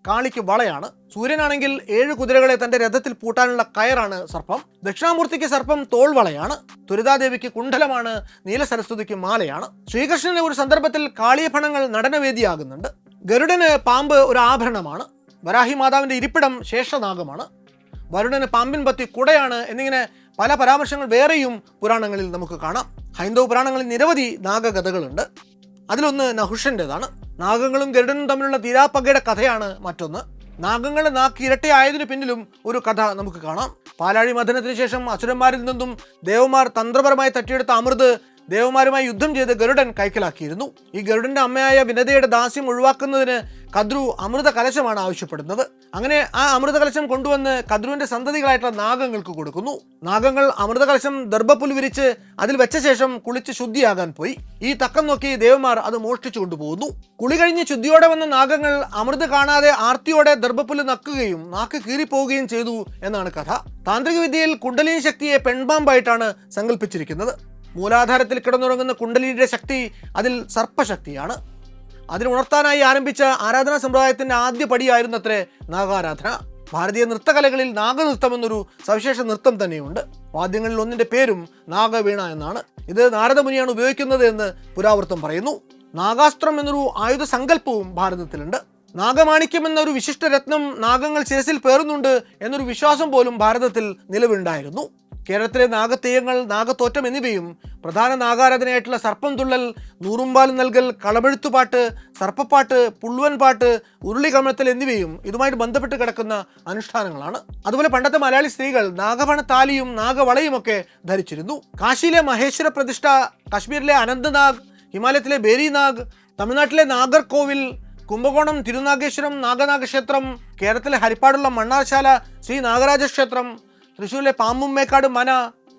കാളിക്ക് വളയാണ്, സൂര്യനാണെങ്കിൽ 7 കുതിരകളെ തന്റെ രഥത്തിൽ പൂട്ടാനുള്ള കയറാണ് സർപ്പം, ദക്ഷിണാമൂർത്തിക്ക് സർപ്പം തോൾവളയാണ്, തുരിതാദേവിക്ക് കുണ്ഡലമാണ്, നീലസരസ്വതിക്ക് മാലയാണ്. ശ്രീകൃഷ്ണന് ഒരു സന്ദർഭത്തിൽ കാളിയഫണങ്ങൾ നടനവേദിയാകുന്നുണ്ട്. ഗരുഡന് പാമ്പ് ഒരു ആഭരണമാണ്, വരാഹി മാതാവിന്റെ ഇരിപ്പിടം ശേഷനാഗമാണ്, വരുണന് പാമ്പിൻ പത്തി കുടയാണ് എന്നിങ്ങനെ പല പരാമർശങ്ങൾ വേറെയും പുരാണങ്ങളിൽ നമുക്ക് കാണാം. ഹൈന്ദവ പുരാണങ്ങളിൽ നിരവധി നാഗകഥകളുണ്ട്. അതിലൊന്ന് നഹുഷൻ്റെതാണ്. നാഗങ്ങളും ഗരുഡനും തമ്മിലുള്ള തീരാപ്പകയുടെ കഥയാണ് മറ്റൊന്ന്. നാഗങ്ങളുടെ നാക്ക് ഇരട്ടയായതിനു പിന്നിലും ഒരു കഥ നമുക്ക് കാണാം. പാലാഴി മഥനത്തിന് ശേഷം അസുരന്മാരിൽ നിന്നും ദേവന്മാർ തന്ത്രപരമായി തട്ടിയെടുത്ത അമൃത് ദേവന്മാരുമായി യുദ്ധം ചെയ്ത് ഗരുഡൻ കൈക്കലാക്കിയിരുന്നു. ഈ ഗരുഡന്റെ അമ്മയായ വിനതയുടെ ദാസ്യം ഒഴിവാക്കുന്നതിന് കദ്രു അമൃത കലശമാണ് ആവശ്യപ്പെടുന്നത്. അങ്ങനെ ആ അമൃത കലശം കൊണ്ടുവന്ന് കദ്രുവിന്റെ സന്തതികളായിട്ടുള്ള നാഗങ്ങൾക്ക് കൊടുക്കുന്നു. നാഗങ്ങൾ അമൃത കലശം ദർഭപ്പുൽ വിരിച്ച് അതിൽ വെച്ച ശേഷം കുളിച്ച് ശുദ്ധിയാകാൻ പോയി. ഈ തക്കം നോക്കി ദേവന്മാർ അത് മോഷ്ടിച്ചു കൊണ്ടുപോകുന്നു. കുളി കഴിഞ്ഞ് ശുദ്ധിയോടെ വന്ന നാഗങ്ങൾ അമൃത് കാണാതെ ആർത്തിയോടെ ദർഭപ്പുല്ല് നക്കുകയും നാക്ക് കീറിപ്പോവുകയും ചെയ്തു എന്നാണ് കഥ. താന്ത്രിക വിദ്യയിൽ കുണ്ടലിനി ശക്തിയെ പെൺപാമ്പായിട്ടാണ് സങ്കല്പിച്ചിരിക്കുന്നത്. മൂലാധാരത്തിൽ കിടന്നുറങ്ങുന്ന കുണ്ടലിനിയുടെ ശക്തി അതിൽ സർപ്പശക്തിയാണ്. അതിനുണർത്താനായി ആരംഭിച്ച ആരാധനാ സമ്പ്രദായത്തിന്റെ ആദ്യ പടിയായിരുന്നത്രേ നാഗാരാധന. ഭാരതീയ നൃത്തകലകളിൽ നാഗനൃത്തം എന്നൊരു സവിശേഷ നൃത്തം തന്നെയുണ്ട്. വാദ്യങ്ങളിൽ ഒന്നിന്റെ പേരും നാഗവീണ എന്നാണ്. ഇത് നാരദമുനിയാണ് ഉപയോഗിക്കുന്നത് എന്ന് പുരാവൃത്തം പറയുന്നു. നാഗാസ്ത്രം എന്നൊരു ആയുധ സങ്കല്പവും ഭാരതത്തിലുണ്ട്. നാഗമാണിക്യം എന്നൊരു വിശിഷ്ട രത്നം നാഗങ്ങൾ ശിരസിൽ പേറുന്നുണ്ട് എന്നൊരു വിശ്വാസം പോലും ഭാരതത്തിൽ നിലവിലുണ്ടായിരുന്നു. കേരളത്തിലെ നാഗതെയ്യങ്ങൾ, നാഗത്തോറ്റം എന്നിവയും പ്രധാന നാഗാരാധനയായിട്ടുള്ള സർപ്പം തുള്ളൽ, നൂറുംപാൽ നൽകൽ, കളമെഴുത്തുപാട്ട്, സർപ്പപ്പാട്ട്, പുള്ളുവൻ പാട്ട്, ഉരുളി കമഴ്ത്തൽ എന്നിവയും ഇതുമായിട്ട് ബന്ധപ്പെട്ട് കിടക്കുന്ന അനുഷ്ഠാനങ്ങളാണ്. അതുപോലെ പണ്ടത്തെ മലയാളി സ്ത്രീകൾ നാഗപണത്താലിയും നാഗവളയുമൊക്കെ ധരിച്ചിരുന്നു. കാശിയിലെ മഹേശ്വര പ്രതിഷ്ഠ, കാശ്മീരിലെ അനന്തനാഗ്, ഹിമാലയത്തിലെ ബേരിനാഗ്, തമിഴ്നാട്ടിലെ നാഗർകോവിൽ, കുംഭകോണം തിരുനാഗേശ്വരം നാഗനാഗക്ഷേത്രം, കേരളത്തിലെ ഹരിപ്പാടുള്ള മണ്ണാർശാല ശ്രീ നാഗരാജ ക്ഷേത്രം, തൃശ്ശൂരിലെ പാമ്പുമ്മേക്കാട് മന,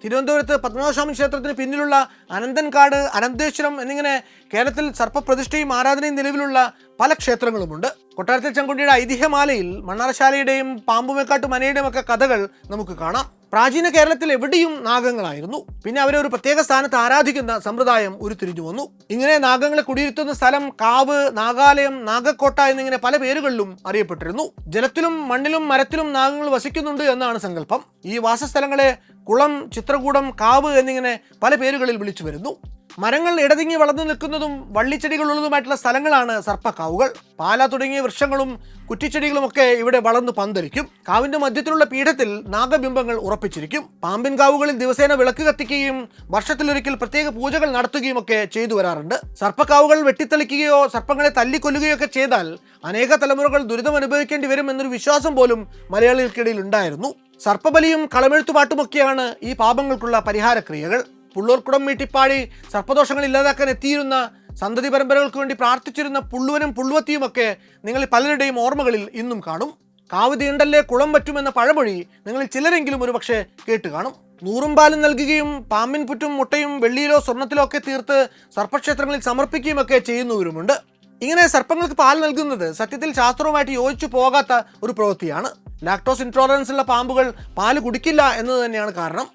തിരുവനന്തപുരത്ത് പത്മനാഭസ്വാമി ക്ഷേത്രത്തിന് പിന്നിലുള്ള അനന്തൻകാട്, അനന്തേശ്വരം എന്നിങ്ങനെ കേരളത്തിൽ സർപ്പപ്രതിഷ്ഠയും ആരാധനയും നിലവിലുള്ള പല ക്ഷേത്രങ്ങളുമുണ്ട്. കൊട്ടാരത്തിൽ ചെങ്കുണ്ടിയുടെ ഐതിഹ്യമാലയിൽ മണ്ണാർശാലയുടെയും പാമ്പുമേക്കാട്ട് മനയുടെയും ഒക്കെ കഥകൾ നമുക്ക് കാണാം. പ്രാചീന കേരളത്തിൽ എവിടെയും നാഗങ്ങളായിരുന്നു. പിന്നെ അവരെ ഒരു പ്രത്യേക സ്ഥാനത്ത് ആരാധിക്കുന്ന സമ്പ്രദായം ഉരുത്തിരിഞ്ഞു വന്നു. ഇങ്ങനെ നാഗങ്ങളെ കുടിയിരുത്തുന്ന സ്ഥലം കാവ്, നാഗാലയം, നാഗക്കോട്ട എന്നിങ്ങനെ പല പേരുകളിലും അറിയപ്പെട്ടിരുന്നു. ജലത്തിലും മണ്ണിലും മരത്തിലും നാഗങ്ങൾ വസിക്കുന്നുണ്ട് എന്നാണ് സങ്കല്പം. ഈ വാസസ്ഥലങ്ങളെ കുളം, ചിത്രകൂടം, കാവ് എന്നിങ്ങനെ പല പേരുകളിൽ വിളിച്ചു വരുന്നു. മരങ്ങൾ ഇടതിങ്ങി വളർന്നു നിൽക്കുന്നതും വള്ളിച്ചെടികളുള്ളതുമായിട്ടുള്ള സ്ഥലങ്ങളാണ് സർപ്പക്കാവുകൾ. പാല തുടങ്ങിയ വൃക്ഷങ്ങളും കുറ്റിച്ചെടികളുമൊക്കെ ഇവിടെ വളർന്നു പന്തലിക്കും. കാവിന്റെ മധ്യത്തിലുള്ള പീഠത്തിൽ നാഗബിംബങ്ങൾ ഉറപ്പിച്ചിരിക്കും. പാമ്പിൻ കാവുകളിൽ ദിവസേന വിളക്ക് കത്തിക്കുകയും വർഷത്തിലൊരിക്കൽ പ്രത്യേക പൂജകൾ നടത്തുകയും ഒക്കെ ചെയ്തു വരാറുണ്ട്. സർപ്പക്കാവുകൾ വെട്ടിത്തെളിക്കുകയോ സർപ്പങ്ങളെ തല്ലിക്കൊല്ലുകയോ ഒക്കെ ചെയ്താൽ അനേക തലമുറകൾ ദുരിതം അനുഭവിക്കേണ്ടി വരും എന്നൊരു വിശ്വാസം പോലും മലയാളികൾക്കിടയിൽ ഉണ്ടായിരുന്നു. സർപ്പബലിയും കളമെഴുത്തുപാട്ടുമൊക്കെയാണ് ഈ പാപങ്ങൾക്കുള്ള പരിഹാരക്രിയകൾ. പുള്ളൂർക്കുടം വീട്ടിപ്പാടി സർപ്പദോഷങ്ങൾ ഇല്ലാതാക്കാൻ എത്തിയിരുന്ന സന്തതി പരമ്പരകൾക്ക് വേണ്ടി പ്രാർത്ഥിച്ചിരുന്ന പുള്ളുവനും പുള്ളുവത്തിയുമൊക്കെ നിങ്ങൾ പലരുടെയും ഓർമ്മകളിൽ ഇന്നും കാണും. കാവ് തീണ്ടല്ലേ കുളം പറ്റുമെന്ന പഴമൊഴി നിങ്ങളിൽ ചിലരെങ്കിലും ഒരു പക്ഷേ കേട്ട് കാണും. നൂറും പാലും നൽകുകയും പാമ്പിൻ പുറ്റും മുട്ടയും വെള്ളിയിലോ സ്വർണ്ണത്തിലോ ഒക്കെ തീർത്ത് സർപ്പക്ഷേത്രങ്ങളിൽ സമർപ്പിക്കുകയും ഒക്കെ ചെയ്യുന്നവരുമുണ്ട്. ഇങ്ങനെ സർപ്പങ്ങൾക്ക് പാൽ നൽകുന്നത് സത്യത്തിൽ ശാസ്ത്രവുമായിട്ട് യോജിച്ചു പോകാത്ത ഒരു പ്രവൃത്തിയാണ്. ലാക്ടോസ് ഇൻടോളറൻസ് ഉള്ള പാമ്പുകൾ പാല് കുടിക്കില്ല എന്നത് തന്നെയാണ് കാരണം.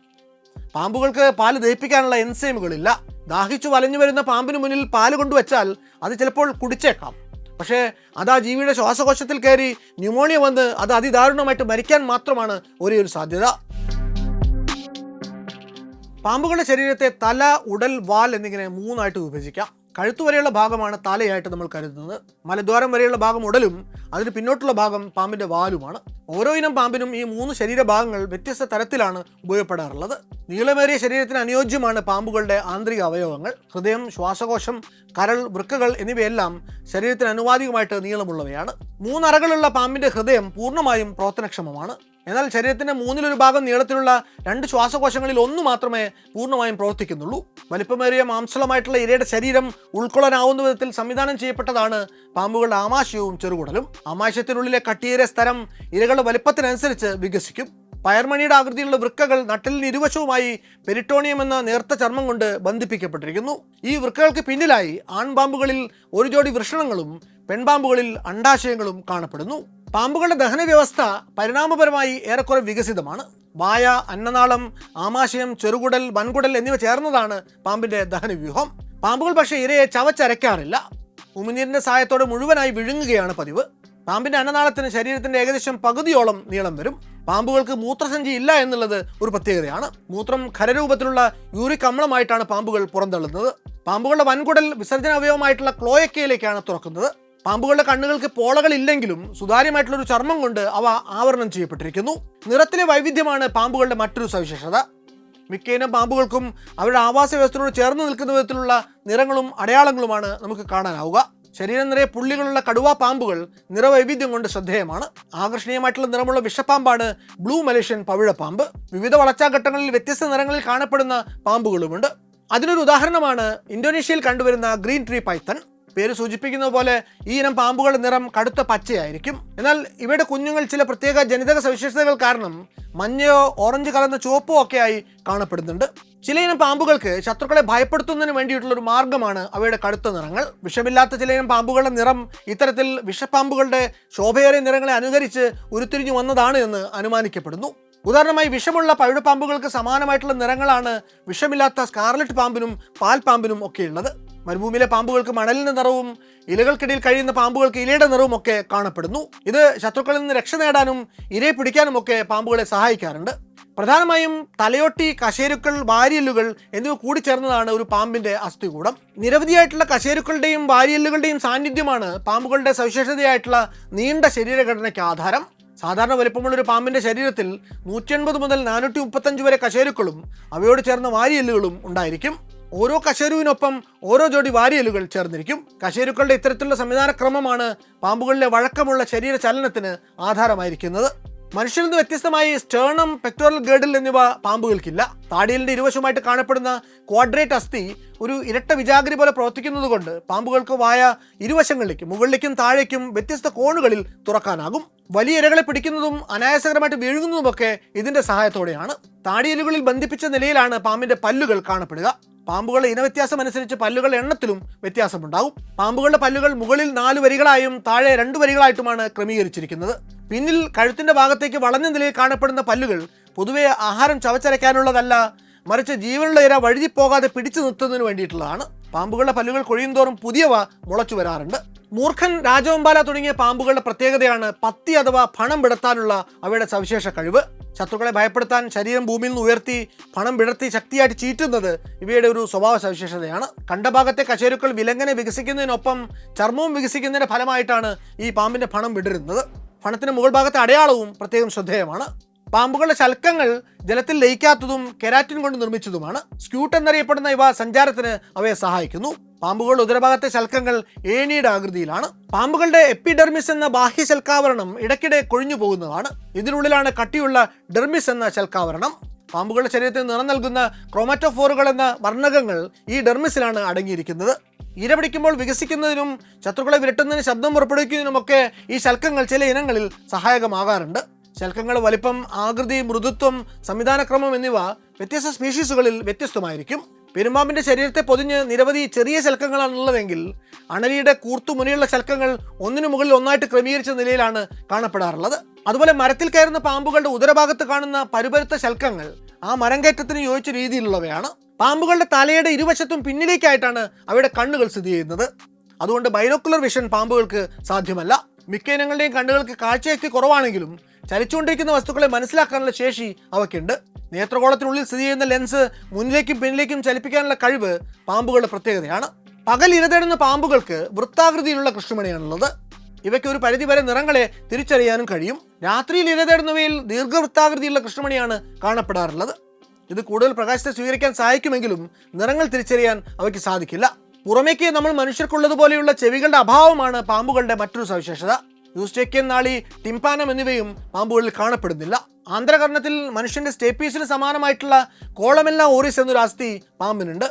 പാമ്പുകൾക്ക് പാല് ദഹിപ്പിക്കാനുള്ള എൻസൈമുകളില്ല. ദാഹിച്ചു വലഞ്ഞു വരുന്ന പാമ്പിന് മുന്നിൽ പാല് കൊണ്ടുവച്ചാൽ അത് ചിലപ്പോൾ കുടിച്ചേക്കാം. പക്ഷേ അത് ആ ജീവിയുടെ ശ്വാസകോശത്തിൽ കയറി ന്യൂമോണിയ വന്ന് അത് അതിദാരുണമായിട്ട് മരിക്കാൻ മാത്രമാണ് ഒരേ ഒരു സാധ്യത. പാമ്പുകളുടെ ശരീരത്തെ തല, ഉടൽ, വാൽ എന്നിങ്ങനെ മൂന്നായിട്ട് വിഭജിക്കാം. കഴുത്തുവരെയുള്ള ഭാഗമാണ് തലയായിട്ട് നമ്മൾ കരുതുന്നത്. മലദ്വാരം വരെയുള്ള ഭാഗം ഉടലും അതിന് പിന്നോട്ടുള്ള ഭാഗം പാമ്പിൻ്റെ വാലുമാണ്. ഓരോ ഇനം പാമ്പിനും ഈ 3 ശരീരഭാഗങ്ങൾ വ്യത്യസ്ത തരത്തിലാണ് ഉപയോഗപ്പെടാറുള്ളത്. നീളമേറിയ ശരീരത്തിന് അനുയോജ്യമാണ് പാമ്പുകളുടെ ആന്തരിക അവയവങ്ങൾ. ഹൃദയം, ശ്വാസകോശം, കരൾ, വൃക്കകൾ എന്നിവയെല്ലാം ശരീരത്തിന് അനുവാദികമായിട്ട് നീളമുള്ളവയാണ്. 3 അറകളുള്ള പാമ്പിൻ്റെ ഹൃദയം പൂർണ്ണമായും പ്രവർത്തനക്ഷമമാണ്. എന്നാൽ ശരീരത്തിൻ്റെ 1/3 ഭാഗം നീളത്തിലുള്ള 2 ശ്വാസകോശങ്ങളിൽ 1 മാത്രമേ പൂർണ്ണമായും പ്രവർത്തിക്കുന്നുള്ളൂ. വലിപ്പമേറിയ മാംസളമായിട്ടുള്ള ഇരയുടെ ശരീരം ഉൾക്കൊള്ളാനാവുന്ന വിധത്തിൽ സംവിധാനം ചെയ്യപ്പെട്ടതാണ് പാമ്പുകളുടെ ആമാശയവും ചെറുകുടലും. ആമാശയത്തിനുള്ളിലെ കട്ടിയേറിയ സ്ഥലം ഇരകളുടെ വലിപ്പത്തിനനുസരിച്ച് വികസിക്കും. പയർമണിയുടെ ആകൃതിയിലുള്ള വൃക്കകൾ നട്ടലിന് ഇരുവശവുമായി പെരിട്ടോണിയം എന്ന നേർത്ത ചർമ്മം കൊണ്ട് ബന്ധിപ്പിക്കപ്പെട്ടിരിക്കുന്നു. ഈ വൃക്കകൾക്ക് പിന്നിലായി ആൺപാമ്പുകളിൽ ഒരു ജോഡി വൃഷണങ്ങളും പെൺപാമ്പുകളിൽ അണ്ഡാശയങ്ങളും കാണപ്പെടുന്നു. പാമ്പുകളുടെ ദഹന വ്യവസ്ഥ പരിണാമപരമായി ഏറെക്കുറെ വികസിതമാണ്. വായ, അന്നനാളം, ആമാശയം, ചെറുകുടൽ, വൻകുടൽ എന്നിവ ചേർന്നതാണ് പാമ്പിൻ്റെ ദഹനവ്യൂഹം. പാമ്പുകൾ പക്ഷേ ഇരയെ ചവച്ചരയ്ക്കാറില്ല. ഉമിനീരിൻ്റെ സഹായത്തോടെ മുഴുവനായി വിഴുങ്ങുകയാണ് പതിവ്. പാമ്പിൻ്റെ അന്നനാളത്തിന് ശരീരത്തിൻ്റെ ഏകദേശം പകുതിയോളം നീളം വരും. പാമ്പുകൾക്ക് മൂത്രസഞ്ചി ഇല്ല എന്നുള്ളത് ഒരു പ്രത്യേകതയാണ്. മൂത്രം ഖരരൂപത്തിലുള്ള യൂറിക് അമ്ലമായിട്ടാണ് പാമ്പുകൾ പുറന്തള്ളുന്നത്. പാമ്പുകളുടെ വൻകുടൽ വിസർജന അവയവമായിട്ടുള്ള ക്ലോയക്കയിലേക്കാണ് തുറക്കുന്നത്. പാമ്പുകളുടെ കണ്ണുകൾക്ക് പോളകളില്ലെങ്കിലും സുതാര്യമായിട്ടുള്ളൊരു ചർമ്മം കൊണ്ട് അവ ആവരണം ചെയ്യപ്പെട്ടിരിക്കുന്നു. നിറത്തിലെ വൈവിധ്യമാണ് പാമ്പുകളുടെ മറ്റൊരു സവിശേഷത. മിക്കയിനം പാമ്പുകൾക്കും അവരുടെ ആവാസ വ്യവസ്ഥയോട് ചേർന്ന് നിൽക്കുന്ന വിധത്തിലുള്ള നിറങ്ങളും അടയാളങ്ങളുമാണ് നമുക്ക് കാണാനാവുക. ശരീരം നിറയെ പുള്ളികളുള്ള കടുവാ പാമ്പുകൾ നിറവൈവിധ്യം കൊണ്ട് ശ്രദ്ധേയമാണ്. ആകർഷണീയമായിട്ടുള്ള നിറമുള്ള വിഷപ്പാമ്പാണ് ബ്ലൂ മലേഷ്യൻ പവിഴപ്പാമ്പ്. വിവിധ വളർച്ചാഘട്ടങ്ങളിൽ വ്യത്യസ്ത നിറങ്ങളിൽ കാണപ്പെടുന്ന പാമ്പുകളുമുണ്ട്. അതിനൊരു ഉദാഹരണമാണ് ഇന്തോനേഷ്യയിൽ കണ്ടുവരുന്ന ഗ്രീൻ ട്രീ പൈത്തൺ. പേര് സൂചിപ്പിക്കുന്നത് പോലെ ഈ ഇനം പാമ്പുകളുടെ നിറം കടുത്ത പച്ചയായിരിക്കും. എന്നാൽ ഇവയുടെ കുഞ്ഞുങ്ങൾ ചില പ്രത്യേക ജനിതക സവിശേഷതകൾ കാരണം മഞ്ഞയോ ഓറഞ്ച് കലർന്ന ചുവപ്പോ ഒക്കെയായി കാണപ്പെടുന്നുണ്ട്. ചില ഇനം പാമ്പുകൾക്ക് ശത്രുക്കളെ ഭയപ്പെടുത്തുന്നതിന് വേണ്ടിയിട്ടുള്ളൊരു മാർഗ്ഗമാണ് അവയുടെ കടുത്ത നിറങ്ങൾ. വിഷമില്ലാത്ത ചില ഇനം പാമ്പുകളുടെ നിറം ഇത്തരത്തിൽ വിഷപ്പാമ്പുകളുടെ ശോഭയേറിയ നിറങ്ങളെ അനുകരിച്ച് ഉരുത്തിരിഞ്ഞു വന്നതാണ് എന്ന് അനുമാനിക്കപ്പെടുന്നു. ഉദാഹരണമായി വിഷമുള്ള പവിഴപ്പാമ്പുകൾക്ക് സമാനമായിട്ടുള്ള നിറങ്ങളാണ് വിഷമില്ലാത്ത സ്കാർലറ്റ് പാമ്പിനും പാൽപ്പാമ്പിനും ഒക്കെയുള്ളത്. മരുഭൂമിയിലെ പാമ്പുകൾക്ക് മണലിൻ്റെ നിറവും ഇലകൾക്കിടയിൽ കഴിയുന്ന പാമ്പുകൾക്ക് ഇലയുടെ നിറവും ഒക്കെ കാണപ്പെടുന്നു. ഇത് ശത്രുക്കളിൽ നിന്ന് രക്ഷ നേടാനും ഇരയെ പിടിക്കാനും ഒക്കെ പാമ്പുകളെ സഹായിക്കാറുണ്ട്. പ്രധാനമായും തലയോട്ടി, കശേരുക്കൾ, വാരിയെല്ലുകൾ എന്നിവ കൂടിച്ചേർന്നതാണ് ഒരു പാമ്പിൻ്റെ അസ്ഥികൂടം. നിരവധിയായിട്ടുള്ള കശേരുക്കളുടെയും വാരിയെല്ലുകളുടെയും സാന്നിധ്യമാണ് പാമ്പുകളുടെ സവിശേഷതയായിട്ടുള്ള നീണ്ട ശരീരഘടനയ്ക്ക് ആധാരം. സാധാരണ വലിപ്പമുള്ളൊരു പാമ്പിൻ്റെ ശരീരത്തിൽ 180 മുതൽ 435 വരെ കശേരുക്കളും അവയോട് ചേർന്ന വാരിയെല്ലുകളും ഉണ്ടായിരിക്കും. ഓരോ കശേരുവിനൊപ്പം ഓരോ ജോഡി വാരിയെല്ലുകൾ ചേർന്നിരിക്കും. കശേരുക്കളുടെ ഇത്തരത്തിലുള്ള സംവിധാനക്രമമാണ് പാമ്പുകളിലെ വഴക്കമുള്ള ശരീര ചലനത്തിന് ആധാരമായിരിക്കുന്നത്. മനുഷ്യരിൽ നിന്ന് വ്യത്യസ്തമായി സ്റ്റേർണം, പെക്ടോറൽ ഗേർഡിൽ എന്നിവ പാമ്പുകൾക്കില്ല. താടിയലിൻ്റെ ഇരുവശമായിട്ട് കാണപ്പെടുന്ന ക്വാഡ്രേറ്റ് അസ്ഥി ഒരു ഇരട്ട വിജാഗിരി പോലെ പ്രവർത്തിക്കുന്നത് കൊണ്ട് പാമ്പുകൾക്ക് വായ ഇരുവശങ്ങളിലേക്കും മുകളിലേക്കും താഴേക്കും വ്യത്യസ്ത കോണുകളിൽ തുറക്കാനാകും. വലിയ ഇരകളെ പിടിക്കുന്നതും അനായാസകരമായിട്ട് വീഴുന്നതുമൊക്കെ ഇതിൻ്റെ സഹായത്തോടെയാണ്. താടിയലുകളിൽ ബന്ധിപ്പിച്ച നിലയിലാണ് പാമ്പിൻ്റെ പല്ലുകൾ കാണപ്പെടുക. പാമ്പുകളുടെ ഇനവ്യത്യാസം അനുസരിച്ച് പല്ലുകളുടെ എണ്ണത്തിലും വ്യത്യാസമുണ്ടാകും. പാമ്പുകളുടെ പല്ലുകൾ മുകളിൽ 4 വരികളായും താഴെ 2 വരികളായിട്ടുമാണ് ക്രമീകരിച്ചിരിക്കുന്നത്. പിന്നിൽ കഴുത്തിൻ്റെ ഭാഗത്തേക്ക് വളഞ്ഞ നിലയിൽ കാണപ്പെടുന്ന പല്ലുകൾ പൊതുവെ ആഹാരം ചവച്ചരയ്ക്കാനുള്ളതല്ല, മറിച്ച് ജീവനുള്ള ഇര വഴുതിപ്പോകാതെ പിടിച്ചു നിർത്തുന്നതിന് വേണ്ടിയിട്ടുള്ളതാണ്. പാമ്പുകളുടെ പല്ലുകൾ കൊഴിയുന്തോറും പുതിയവ മുളച്ചു വരാറുണ്ട്. മൂർഖൻ, രാജവെമ്പാല തുടങ്ങിയ പാമ്പുകളുടെ പ്രത്യേകതയാണ് പത്തി അഥവാ ഫണം വിടർത്താനുള്ള അവയുടെ സവിശേഷ കഴിവ്. ശത്രുക്കളെ ഭയപ്പെടുത്താൻ ശരീരം ഭൂമിയിൽ നിന്ന് ഉയർത്തി ഫണം വിടർത്തി ശക്തിയായിട്ട് ചീറ്റുന്നത് ഇവയുടെ ഒരു സ്വഭാവ സവിശേഷതയാണ്. കണ്ട ഭാഗത്തെ കശേരുക്കൾ വിലങ്ങനെ വികസിക്കുന്നതിനൊപ്പം ചർമ്മവും വികസിക്കുന്നതിൻ്റെ ഫലമായിട്ടാണ് ഈ പാമ്പിൻ്റെ ഫണം വിടരുന്നത്. ഫണത്തിന് മുകൾ ഭാഗത്തെ അടയാളവും പ്രത്യേകം ശ്രദ്ധേയമാണ്. പാമ്പുകളുടെ ശൽക്കങ്ങൾ ജലത്തിൽ ലയിക്കാത്തതും കെരാറ്റിൻ കൊണ്ട് നിർമ്മിച്ചതുമാണ്. സ്ക്യൂട്ട് എന്നറിയപ്പെടുന്ന ഇവ സഞ്ചാരത്തിന് അവയെ സഹായിക്കുന്നു. പാമ്പുകളുടെ ഉദരഭാഗത്തെ ശൽക്കങ്ങൾ ഏണിയുടെ ആകൃതിയിലാണ്. പാമ്പുകളുടെ എപ്പിഡെർമിസ് എന്ന ബാഹ്യ ശൽക്കാവരണം ഇടയ്ക്കിടെ കൊഴിഞ്ഞു പോകുന്നതാണ്. ഇതിനുള്ളിലാണ് കട്ടിയുള്ള ഡെർമിസ് എന്ന ശൽക്കാവരണം. പാമ്പുകളുടെ ശരീരത്തിന് നിറം നൽകുന്ന ക്രോമാറ്റോഫോറുകൾ എന്ന വർണ്ണകങ്ങൾ ഈ ഡെർമിസിലാണ് അടങ്ങിയിരിക്കുന്നത്. ഇര പിടിക്കുമ്പോൾ വികസിക്കുന്നതിനും ശത്രുക്കളെ വിരട്ടുന്നതിന് ശബ്ദം പുറപ്പെടുവിക്കുന്നതിനുമൊക്കെ ഈ ശൽക്കങ്ങൾ ചില ഇനങ്ങളിൽ സഹായകമാകാറുണ്ട്. ശൽക്കങ്ങളുടെ വലിപ്പം, ആകൃതി, മൃദുത്വം, സംവിധാനക്രമം എന്നിവ വ്യത്യസ്ത സ്പീഷീസുകളിൽ വ്യത്യസ്തമായിരിക്കും. പെരുമ്പാമ്പിൻ്റെ ശരീരത്തെ പൊതിഞ്ഞ് നിരവധി ചെറിയ ശൽക്കങ്ങളാണുള്ളതെങ്കിൽ അണലിയുടെ കൂർത്തുമുനയുള്ള ശൽക്കങ്ങൾ ഒന്നിനു മുകളിൽ ഒന്നായിട്ട് ക്രമീകരിച്ച നിലയിലാണ് കാണപ്പെടാറുള്ളത്. അതുപോലെ മരത്തിൽ കയറുന്ന പാമ്പുകളുടെ ഉദരഭാഗത്ത് കാണുന്ന പരുപരുത്ത ശൽക്കങ്ങൾ ആ മരം കയറ്റത്തിന് യോജിച്ച രീതിയിലുള്ളവയാണ്. പാമ്പുകളുടെ തലയുടെ ഇരുവശത്തും പിന്നിലേക്കായിട്ടാണ് അവയുടെ കണ്ണുകൾ സ്ഥിതി ചെയ്യുന്നത്. അതുകൊണ്ട് ബൈനോക്കുലർ വിഷൻ പാമ്പുകൾക്ക് സാധ്യമല്ല. മിക്ക ഇനങ്ങളുടെയും കണ്ണുകൾക്ക് കാഴ്ചശക്തി കുറവാണെങ്കിലും ചലിച്ചുകൊണ്ടിരിക്കുന്ന വസ്തുക്കളെ മനസ്സിലാക്കാനുള്ള ശേഷി അവയ്ക്കുണ്ട്. നേത്രഗോളത്തിനുള്ളിൽ സ്ഥിതി ചെയ്യുന്ന ലെൻസ് മുന്നിലേക്കും പിന്നിലേക്കും ചലിപ്പിക്കാനുള്ള കഴിവ് പാമ്പുകളുടെ പ്രത്യേകതയാണ്. പകൽ ഇരതേടുന്ന പാമ്പുകൾക്ക് വൃത്താകൃതിയിലുള്ള കൃഷ്ണമണിയാണുള്ളത്. ഇവയ്ക്ക് ഒരു പരിധിവരെ നിറങ്ങളെ തിരിച്ചറിയാനും കഴിയും. രാത്രിയിൽ ഇരതേടുന്നവയിൽ ദീർഘവൃത്താകൃതിയുള്ള കൃഷ്ണമണിയാണ് കാണപ്പെടാറുള്ളത്. ഇത് കൂടുതൽ പ്രകാശത്തെ സ്വീകരിക്കാൻ സഹായിക്കുമെങ്കിലും നിറങ്ങൾ തിരിച്ചറിയാൻ അവയ്ക്ക് സാധിക്കില്ല. പുറമേക്ക് നമ്മൾ മനുഷ്യർക്കുള്ളതുപോലെയുള്ള ചെവികളുടെ അഭാവമാണ് പാമ്പുകളുടെ മറ്റൊരു സവിശേഷത. യൂസ്റ്റേക്കിയൻ നാളി, ടിംപാനം എന്നിവയും പാമ്പുകളിൽ കാണപ്പെടുന്നില്ല. ആന്തരകർണത്തിൽ മനുഷ്യന്റെ സ്റ്റേപ്പീസിന് സമാനമായിട്ടുള്ള കോളമെല്ല ഓറിസ് എന്നൊരു അസ്ഥി പാമ്പിനുണ്ട്.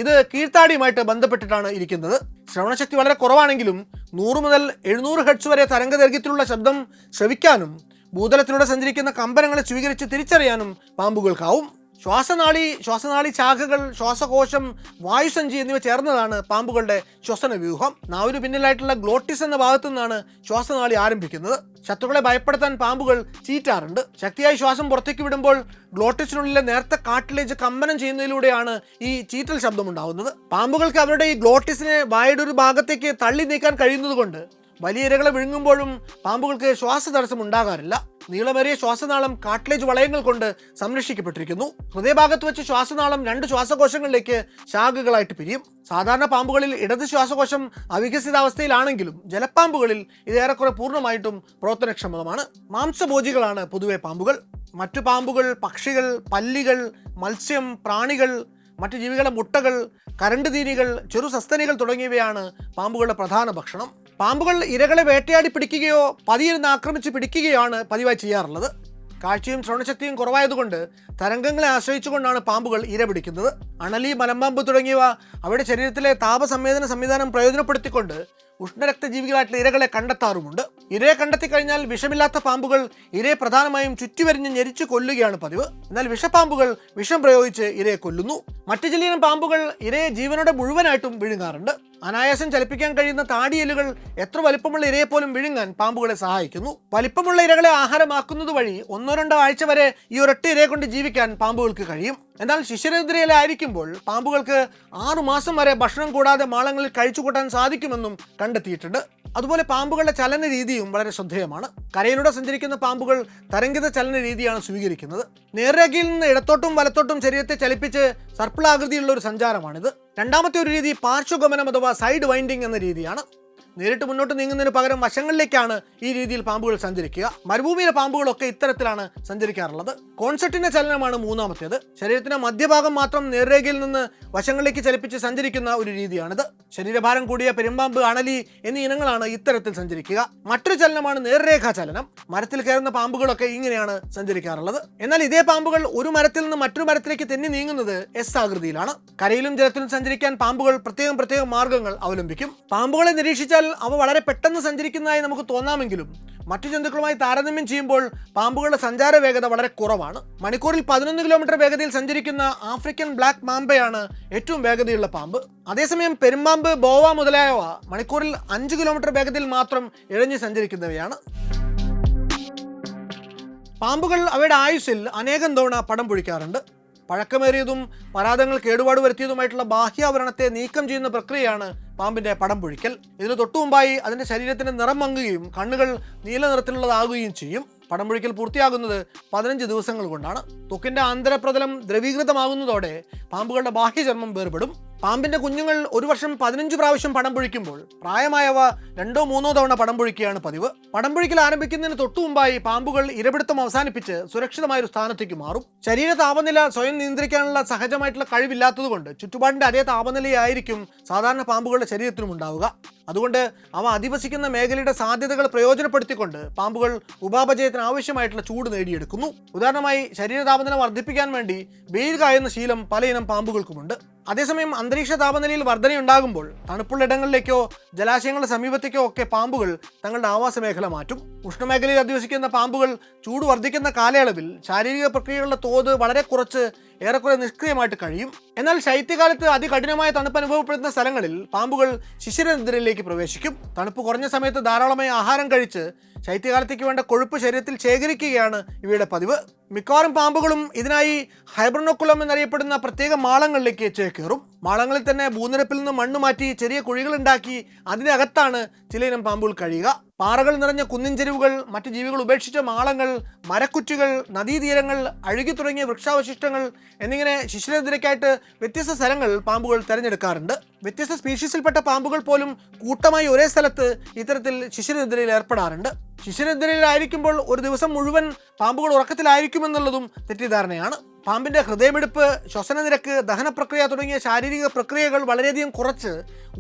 ഇത് കീഴ്ത്താടിയുമായിട്ട് ബന്ധപ്പെട്ടിട്ടാണ് ഇരിക്കുന്നത്. ശ്രവണശക്തി വളരെ കുറവാണെങ്കിലും 100 മുതൽ 700 ഹെർട്സ് വരെ തരംഗദൈർഘ്യത്തിലുള്ള ശബ്ദം ശ്രവിക്കാനും ഭൂതലത്തിലൂടെ സഞ്ചരിക്കുന്ന കമ്പനങ്ങളെ സ്വീകരിച്ച് തിരിച്ചറിയാനും പാമ്പുകൾക്കാവും. ശ്വാസനാളി ശാഖകൾ, ശ്വാസകോശം, വായുസഞ്ചി എന്നിവ ചേർന്നതാണ് പാമ്പുകളുടെ ശ്വസന വ്യൂഹം. നാവിനു പിന്നിലായിട്ടുള്ള ഗ്ലോട്ടിസ് എന്ന ഭാഗത്തു നിന്നാണ് ശ്വാസനാളി ആരംഭിക്കുന്നത്. ശത്രുക്കളെ ഭയപ്പെടുത്താൻ പാമ്പുകൾ ചീറ്റാറുണ്ട്. ശക്തിയായി ശ്വാസം പുറത്തേക്ക് വിടുമ്പോൾ ഗ്ലോട്ടിസിനുള്ളിലെ നേർത്ത കാർട്ടിലേജ് കമ്പനം ചെയ്യുന്നതിലൂടെയാണ് ഈ ചീറ്റൽ ശബ്ദം ഉണ്ടാവുന്നത്. പാമ്പുകൾക്ക് അവരുടെ ഈ ഗ്ലോട്ടിസിനെ വായുടെ ഒരു ഭാഗത്തേക്ക് തള്ളി നീക്കാൻ കഴിയുന്നത് കൊണ്ട് വലിയ ഇരകളെ വിഴുങ്ങുമ്പോഴും പാമ്പുകൾക്ക് ശ്വാസതടസ്സം ഉണ്ടാകാറില്ല. നീളമേറിയ ശ്വാസനാളം കാർട്ടിലേജ് വളയങ്ങൾ കൊണ്ട് സംരക്ഷിക്കപ്പെട്ടിരിക്കുന്നു. ഹൃദയഭാഗത്ത് വെച്ച് ശ്വാസനാളം 2 ശ്വാസകോശങ്ങളിലേക്ക് ശാഖകളായിട്ട് പിരിയും. സാധാരണ പാമ്പുകളിൽ ഇടത് ശ്വാസകോശം അവികസിതാവസ്ഥയിലാണെങ്കിലും ജലപ്പാമ്പുകളിൽ ഇത് ഏറെക്കുറെ പൂർണ്ണമായിട്ടും പ്രവർത്തനക്ഷമമാണ്. മാംസഭോജികളാണ് പൊതുവെ പാമ്പുകൾ. മറ്റു പാമ്പുകൾ, പക്ഷികൾ, പല്ലികൾ, മത്സ്യം, പ്രാണികൾ, മറ്റു ജീവികളുടെ മുട്ടകൾ, കരണ്ട് തീനികൾ, ചെറു സസ്തനികൾ തുടങ്ങിയവയാണ് പാമ്പുകളുടെ പ്രധാന ഭക്ഷണം. പാമ്പുകൾ ഇരകളെ വേട്ടയാടി പിടിക്കുകയോ പതിയിരുന്ന് ആക്രമിച്ച് പിടിക്കുകയാണ് പതിവായി ചെയ്യാറുള്ളത്. കാഴ്ചയും ശ്രവണശക്തിയും കുറവായതുകൊണ്ട് തരംഗങ്ങളെ ആശ്രയിച്ചുകൊണ്ടാണ് പാമ്പുകൾ ഇര പിടിക്കുന്നത്. അണലി, മലമ്പാമ്പ് തുടങ്ങിയവ അവയുടെ ശരീരത്തിലെ താപസംവേദന സംവിധാനം പ്രയോജനപ്പെടുത്തിക്കൊണ്ട് ഉഷ്ണരക്തജീവികളായിട്ടുള്ള ഇരകളെ കണ്ടെത്താറുമുണ്ട്. ഇരയെ കണ്ടെത്തി കഴിഞ്ഞാൽ വിഷമില്ലാത്ത പാമ്പുകൾ ഇരയെ പ്രധാനമായും ചുറ്റിവരിഞ്ഞ് ഞെരിച്ചു കൊല്ലുകയാണ് പതിവ്. എന്നാൽ വിഷപ്പാമ്പുകൾ വിഷം പ്രയോഗിച്ച് ഇരയെ കൊല്ലുന്നു. മറ്റു ചിലയിനം പാമ്പുകൾ ഇരയെ ജീവനോടെ മുഴുവനായിട്ടും വിഴുങ്ങാറുണ്ട്. അനായാസം ചലിപ്പിക്കാൻ കഴിയുന്ന താടിയെല്ലുകൾ എത്ര വലിപ്പമുള്ള ഇരയെ പോലും വിഴുങ്ങാൻ പാമ്പുകളെ സഹായിക്കുന്നു. വലിപ്പമുള്ള ഇരകളെ ആഹാരമാക്കുന്നത് വഴി 1-2 ആഴ്ച വരെ ഈ ഒരൊറ്റ ഇരയെ കൊണ്ട് ജീവിക്കാൻ പാമ്പുകൾക്ക് കഴിയും. എന്നാൽ ശിശിരനിദ്രയിലായിരിക്കുമ്പോൾ പാമ്പുകൾക്ക് 6 മാസം വരെ ഭക്ഷണം കൂടാതെ മാളങ്ങളിൽ കഴിച്ചുകൂട്ടാൻ സാധിക്കുമെന്നും കണ്ടെത്തിയിട്ടുണ്ട്. അതുപോലെ പാമ്പുകളുടെ ചലന രീതിയും വളരെ ശ്രദ്ധേയമാണ്. കരയിലൂടെ സഞ്ചരിക്കുന്ന പാമ്പുകൾ തരംഗിത ചലന രീതിയാണ് സ്വീകരിക്കുന്നത്. നേർരേഖയിൽ നിന്ന് ഇടത്തോട്ടും വലത്തോട്ടും ശരീരത്തെ ചലിപ്പിച്ച് സർപ്പിളാകൃതിയുള്ള ഒരു സഞ്ചാരമാണിത്. രണ്ടാമത്തെ ഒരു രീതി പാർശ്വഗമനം അഥവാ സൈഡ് വൈൻഡിങ് എന്ന രീതിയാണ്. നേരിട്ട് മുന്നോട്ട് നീങ്ങുന്നതിന് പകരം വശങ്ങളിലേക്കാണ് ഈ രീതിയിൽ പാമ്പുകൾ സഞ്ചരിക്കുക. മരുഭൂമിയിലെ പാമ്പുകളൊക്കെ ഇത്തരത്തിലാണ് സഞ്ചരിക്കാറുള്ളത്. കോൺസെർട്ടിന്റെ ചലനമാണ് മൂന്നാമത്തേത്. ശരീരത്തിന്റെ മധ്യഭാഗം മാത്രം നേർരേഖയിൽ നിന്ന് വശങ്ങളിലേക്ക് ചലിപ്പിച്ച് സഞ്ചരിക്കുന്ന ഒരു രീതിയാണിത്. ശരീരഭാരം കൂടിയ പെരുമ്പാമ്പ്, അണലി എന്നീ ഇനങ്ങളാണ് ഇത്തരത്തിൽ സഞ്ചരിക്കുക. മറ്റൊരു ചലനമാണ് നേർരേഖാ ചലനം. മരത്തിൽ കയറുന്ന പാമ്പുകളൊക്കെ ഇങ്ങനെയാണ് സഞ്ചരിക്കാറുള്ളത്. എന്നാൽ ഇതേ പാമ്പുകൾ ഒരു മരത്തിൽ നിന്ന് മറ്റൊരു മരത്തിലേക്ക് തെന്നി നീങ്ങുന്നത് എസ് ആകൃതിയിലാണ്. കരയിലും ജലത്തിലും സഞ്ചരിക്കാൻ പാമ്പുകൾ പ്രത്യേകം മാർഗങ്ങൾ അവലംബിക്കും. പാമ്പുകളെ നിരീക്ഷിച്ചാൽ അവ വളരെ പെട്ടെന്ന് സഞ്ചരിക്കുന്നതായി നമുക്ക് തോന്നാമെങ്കിലും മറ്റു ജന്തുക്കളുമായി താരതമ്യം ചെയ്യുമ്പോൾ പാമ്പുകളുടെ സഞ്ചാര വേഗത വളരെ കുറവാണ്. മണിക്കൂറിൽ 11 കിലോമീറ്റർ വേഗതയിൽ സഞ്ചരിക്കുന്ന ആഫ്രിക്കൻ ബ്ലാക്ക് മാമ്പയാണ് ഏറ്റവും വേഗതയുള്ള പാമ്പ്. അതേസമയം പെരുമ്പാമ്പ്, ബോവ മുതലായവ മണിക്കൂറിൽ 5 കിലോമീറ്റർ വേഗതയിൽ മാത്രം ഇഴഞ്ഞ് സഞ്ചരിക്കുന്നവയാണ്. പാമ്പുകൾ അവയുടെ ആയുസ്സിൽ അനേകം തവണ പടം പൊഴിക്കാറുണ്ട്. പഴക്കമേറിയതും പരാതങ്ങൾ കേടുപാട് വരുത്തിയതുമായിട്ടുള്ള ബാഹ്യാവരണത്തെ നീക്കം ചെയ്യുന്ന പ്രക്രിയയാണ് പാമ്പിന്റെ പടം പൊഴിക്കൽ. ഇതിന് തൊട്ടുമുമ്പായി അതിന്റെ ശരീരത്തിന്റെ നിറം മങ്ങുകയും കണ്ണുകൾ നീല നിറത്തിലുള്ളതാകുകയും ചെയ്യും. പടം പൊഴിക്കൽ പൂർത്തിയാകുന്നത് 15 ദിവസങ്ങൾ കൊണ്ടാണ്. ത്വക്കിന്റെ ആന്തരപ്രതലം ദ്രവീകൃതമാകുന്നതോടെ പാമ്പുകളുടെ ബാഹ്യചർമ്മം വേർപെടും. പാമ്പിന്റെ കുഞ്ഞുങ്ങൾ ഒരു വർഷം 15 പ്രാവശ്യം പടം പൊഴിക്കുമ്പോൾ പ്രായമായവ 2-3 തവണ പടം പൊഴിക്കുകയാണ് പതിവ്. പടം പൊഴിക്കൽ ആരംഭിക്കുന്നതിന് തൊട്ടു മുമ്പായി പാമ്പുകൾ ഇരപിടുത്തം അവസാനിപ്പിച്ച് സുരക്ഷിതമായ ഒരു സ്ഥാനത്തേക്ക് മാറും. ശരീര താപനില സ്വയം നിയന്ത്രിക്കാനുള്ള സഹജമായിട്ടുള്ള കഴിവില്ലാത്തതുകൊണ്ട് ചുറ്റുപാടിന്റെ അതേ താപനിലയായിരിക്കും സാധാരണ പാമ്പുകളുടെ ശരീരത്തിനും ഉണ്ടാവുക. അതുകൊണ്ട് അവ അധിവസിക്കുന്ന മേഖലയുടെ സാധ്യതകൾ പ്രയോജനപ്പെടുത്തിക്കൊണ്ട് പാമ്പുകൾ ഉപാപചയത്തിന് ആവശ്യമായിട്ടുള്ള ചൂട് നേടിയെടുക്കുന്നു. ഉദാഹരണമായി ശരീര താപനില വർദ്ധിപ്പിക്കാൻ വേണ്ടി വെയിൽ കായുന്ന ശീലം പലയിനം പാമ്പുകൾക്കുമുണ്ട്. അതേസമയം അന്തരീക്ഷ താപനിലയിൽ വർധനയുണ്ടാകുമ്പോൾ തണുപ്പുള്ള ഇടങ്ങളിലേക്കോ ജലാശയങ്ങളുടെ സമീപത്തേക്കോ ഒക്കെ പാമ്പുകൾ തങ്ങളുടെ ആവാസ മേഖല മാറ്റും. ഉഷ്ണമേഖലയിൽ അധിവസിക്കുന്ന പാമ്പുകൾ ചൂട് വർദ്ധിക്കുന്ന കാലയളവിൽ ശാരീരിക പ്രക്രിയകളുടെ തോത് വളരെ കുറച്ച് ഏറെക്കുറെ നിഷ്ക്രിയമായിട്ട് കഴിയും. എന്നാൽ ശൈത്യകാലത്ത് അതികഠിനമായ തണുപ്പ് അനുഭവപ്പെടുന്ന സ്ഥലങ്ങളിൽ പാമ്പുകൾ ശിശിരനിദ്രയിലേക്ക് പ്രവേശിക്കും. തണുപ്പ് കുറഞ്ഞ സമയത്ത് ധാരാളമായി ആഹാരം കഴിച്ച് ശൈത്യകാലത്തേക്ക് വേണ്ട കൊഴുപ്പ് ശരീരത്തിൽ ശേഖരിക്കുകയാണ് ഇവയുടെ പതിവ്. മിക്കവാറും പാമ്പുകളും ഇതിനായി ഹൈബ്രനോക്കുലം എന്നറിയപ്പെടുന്ന പ്രത്യേക മാളങ്ങളിലേക്ക് ചേക്കേറും. മാളങ്ങളിൽ തന്നെ ഭൂനിരപ്പിൽ നിന്ന് മണ്ണ് മാറ്റി ചെറിയ കുഴികൾ ഉണ്ടാക്കി അതിനകത്താണ് ചിലയിനം പാമ്പുകൾ കഴിയുക. പാറകൾ നിറഞ്ഞ കുന്നിൻ ചെരുവുകൾ, മറ്റ് ജീവികൾ ഉപേക്ഷിച്ച മാളങ്ങൾ, മരക്കുറ്റികൾ, നദീതീരങ്ങൾ, അഴുകി തുടങ്ങിയ വൃക്ഷാവശിഷ്ടങ്ങൾ എന്നിങ്ങനെ ശിശിരനിദ്രയ്ക്കായിട്ട് വ്യത്യസ്ത സ്ഥലങ്ങൾ പാമ്പുകൾ തിരഞ്ഞെടുക്കാറുണ്ട്. വ്യത്യസ്ത സ്പീഷീസിൽപ്പെട്ട പാമ്പുകൾ പോലും കൂട്ടമായി ഒരേ സ്ഥലത്ത് ഇത്തരത്തിൽ ശിശിരനിദ്രയിൽ ഏർപ്പെടാറുണ്ട്. ശിശിരനിദ്രയിലായിരിക്കുമ്പോൾ ഒരു ദിവസം മുഴുവൻ പാമ്പുകൾ ഉറക്കത്തിലായിരിക്കുമെന്നുള്ളതും തെറ്റിദ്ധാരണയാണ്. പാമ്പിന്റെ ഹൃദയമിടിപ്പ്, ശ്വസനനിരക്ക്, ദഹനപ്രക്രിയ തുടങ്ങിയ ശാരീരിക പ്രക്രിയകൾ വളരെയധികം കുറച്ച്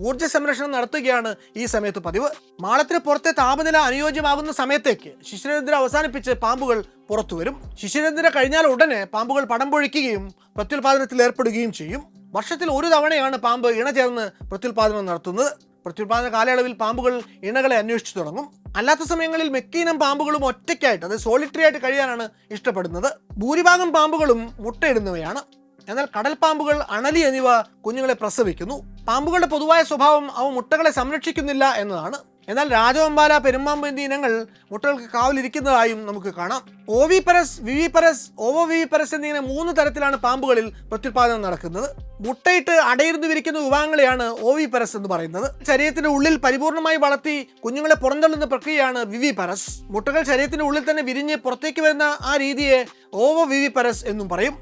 ഊർജ്ജ സംരക്ഷണം നടത്തുകയാണ് ഈ സമയത്ത് പതിവ്. മാളത്തിന് പുറത്തെ താപനില അനുയോജ്യമാകുന്ന സമയത്തേക്ക് ശിശിരനിദ്ര അവസാനിപ്പിച്ച് പാമ്പുകൾ പുറത്തു വരും. ശിശിരനിദ്ര കഴിഞ്ഞാൽ ഉടനെ പാമ്പുകൾ പടം പൊഴിക്കുകയും പ്രത്യുൽപാദനത്തിൽ ഏർപ്പെടുകയും ചെയ്യും. വർഷത്തിൽ ഒരു തവണയാണ് പാമ്പ് ഇണ ചേർന്ന് പ്രത്യുൽപാദനം നടത്തുന്നത്. പ്രത്യുൽപാദന കാലയളവിൽ പാമ്പുകൾ ഇണകളെ അന്വേഷിച്ചു തുടങ്ങും. അല്ലാത്ത സമയങ്ങളിൽ മിക്കയിനം പാമ്പുകളും ഒറ്റയ്ക്കായിട്ട്, അത് സോളിറ്ററി ആയിട്ട് കഴിയാനാണ് ഇഷ്ടപ്പെടുന്നത്. ഭൂരിഭാഗം പാമ്പുകളും മുട്ടയിടുന്നവയാണ്. എന്നാൽ കടൽ പാമ്പുകൾ, അണലി എന്നിവ കുഞ്ഞുങ്ങളെ പ്രസവിക്കുന്നു. പാമ്പുകളുടെ പൊതുവായ സ്വഭാവം അവ മുട്ടകളെ സംരക്ഷിക്കുന്നില്ല എന്നതാണ്. എന്നാൽ രാജവെമ്പാല, പെരുമ്പാമ്പ് എന്നീ ഇനങ്ങൾ മുട്ടകൾക്ക് കാവലിരിക്കുന്നതായും നമുക്ക് കാണാം. ഓവിപരസ്, വിവിപരസ്, ഓവോവിവിപരസ് എന്നിങ്ങനെ 3 തരത്തിലാണ് പാമ്പുകളിൽ പ്രത്യുൽപാദനം നടക്കുന്നത്. മുട്ടയിട്ട് അടയിരുന്നു വിരിക്കുന്ന വിഭാഗങ്ങളെയാണ് ഓവിപരസ് എന്ന് പറയുന്നത്. ശരീരത്തിന്റെ ഉള്ളിൽ പരിപൂർണമായി വളർത്തി കുഞ്ഞുങ്ങളെ പുറന്തള്ളുന്ന പ്രക്രിയയാണ് വിവിപരസ്. മുട്ടകൾ ശരീരത്തിന്റെ ഉള്ളിൽ തന്നെ വിരിഞ്ഞ് പുറത്തേക്ക് വരുന്ന ആ രീതിയെ ഓവോവിവിപരസ് എന്നും പറയും.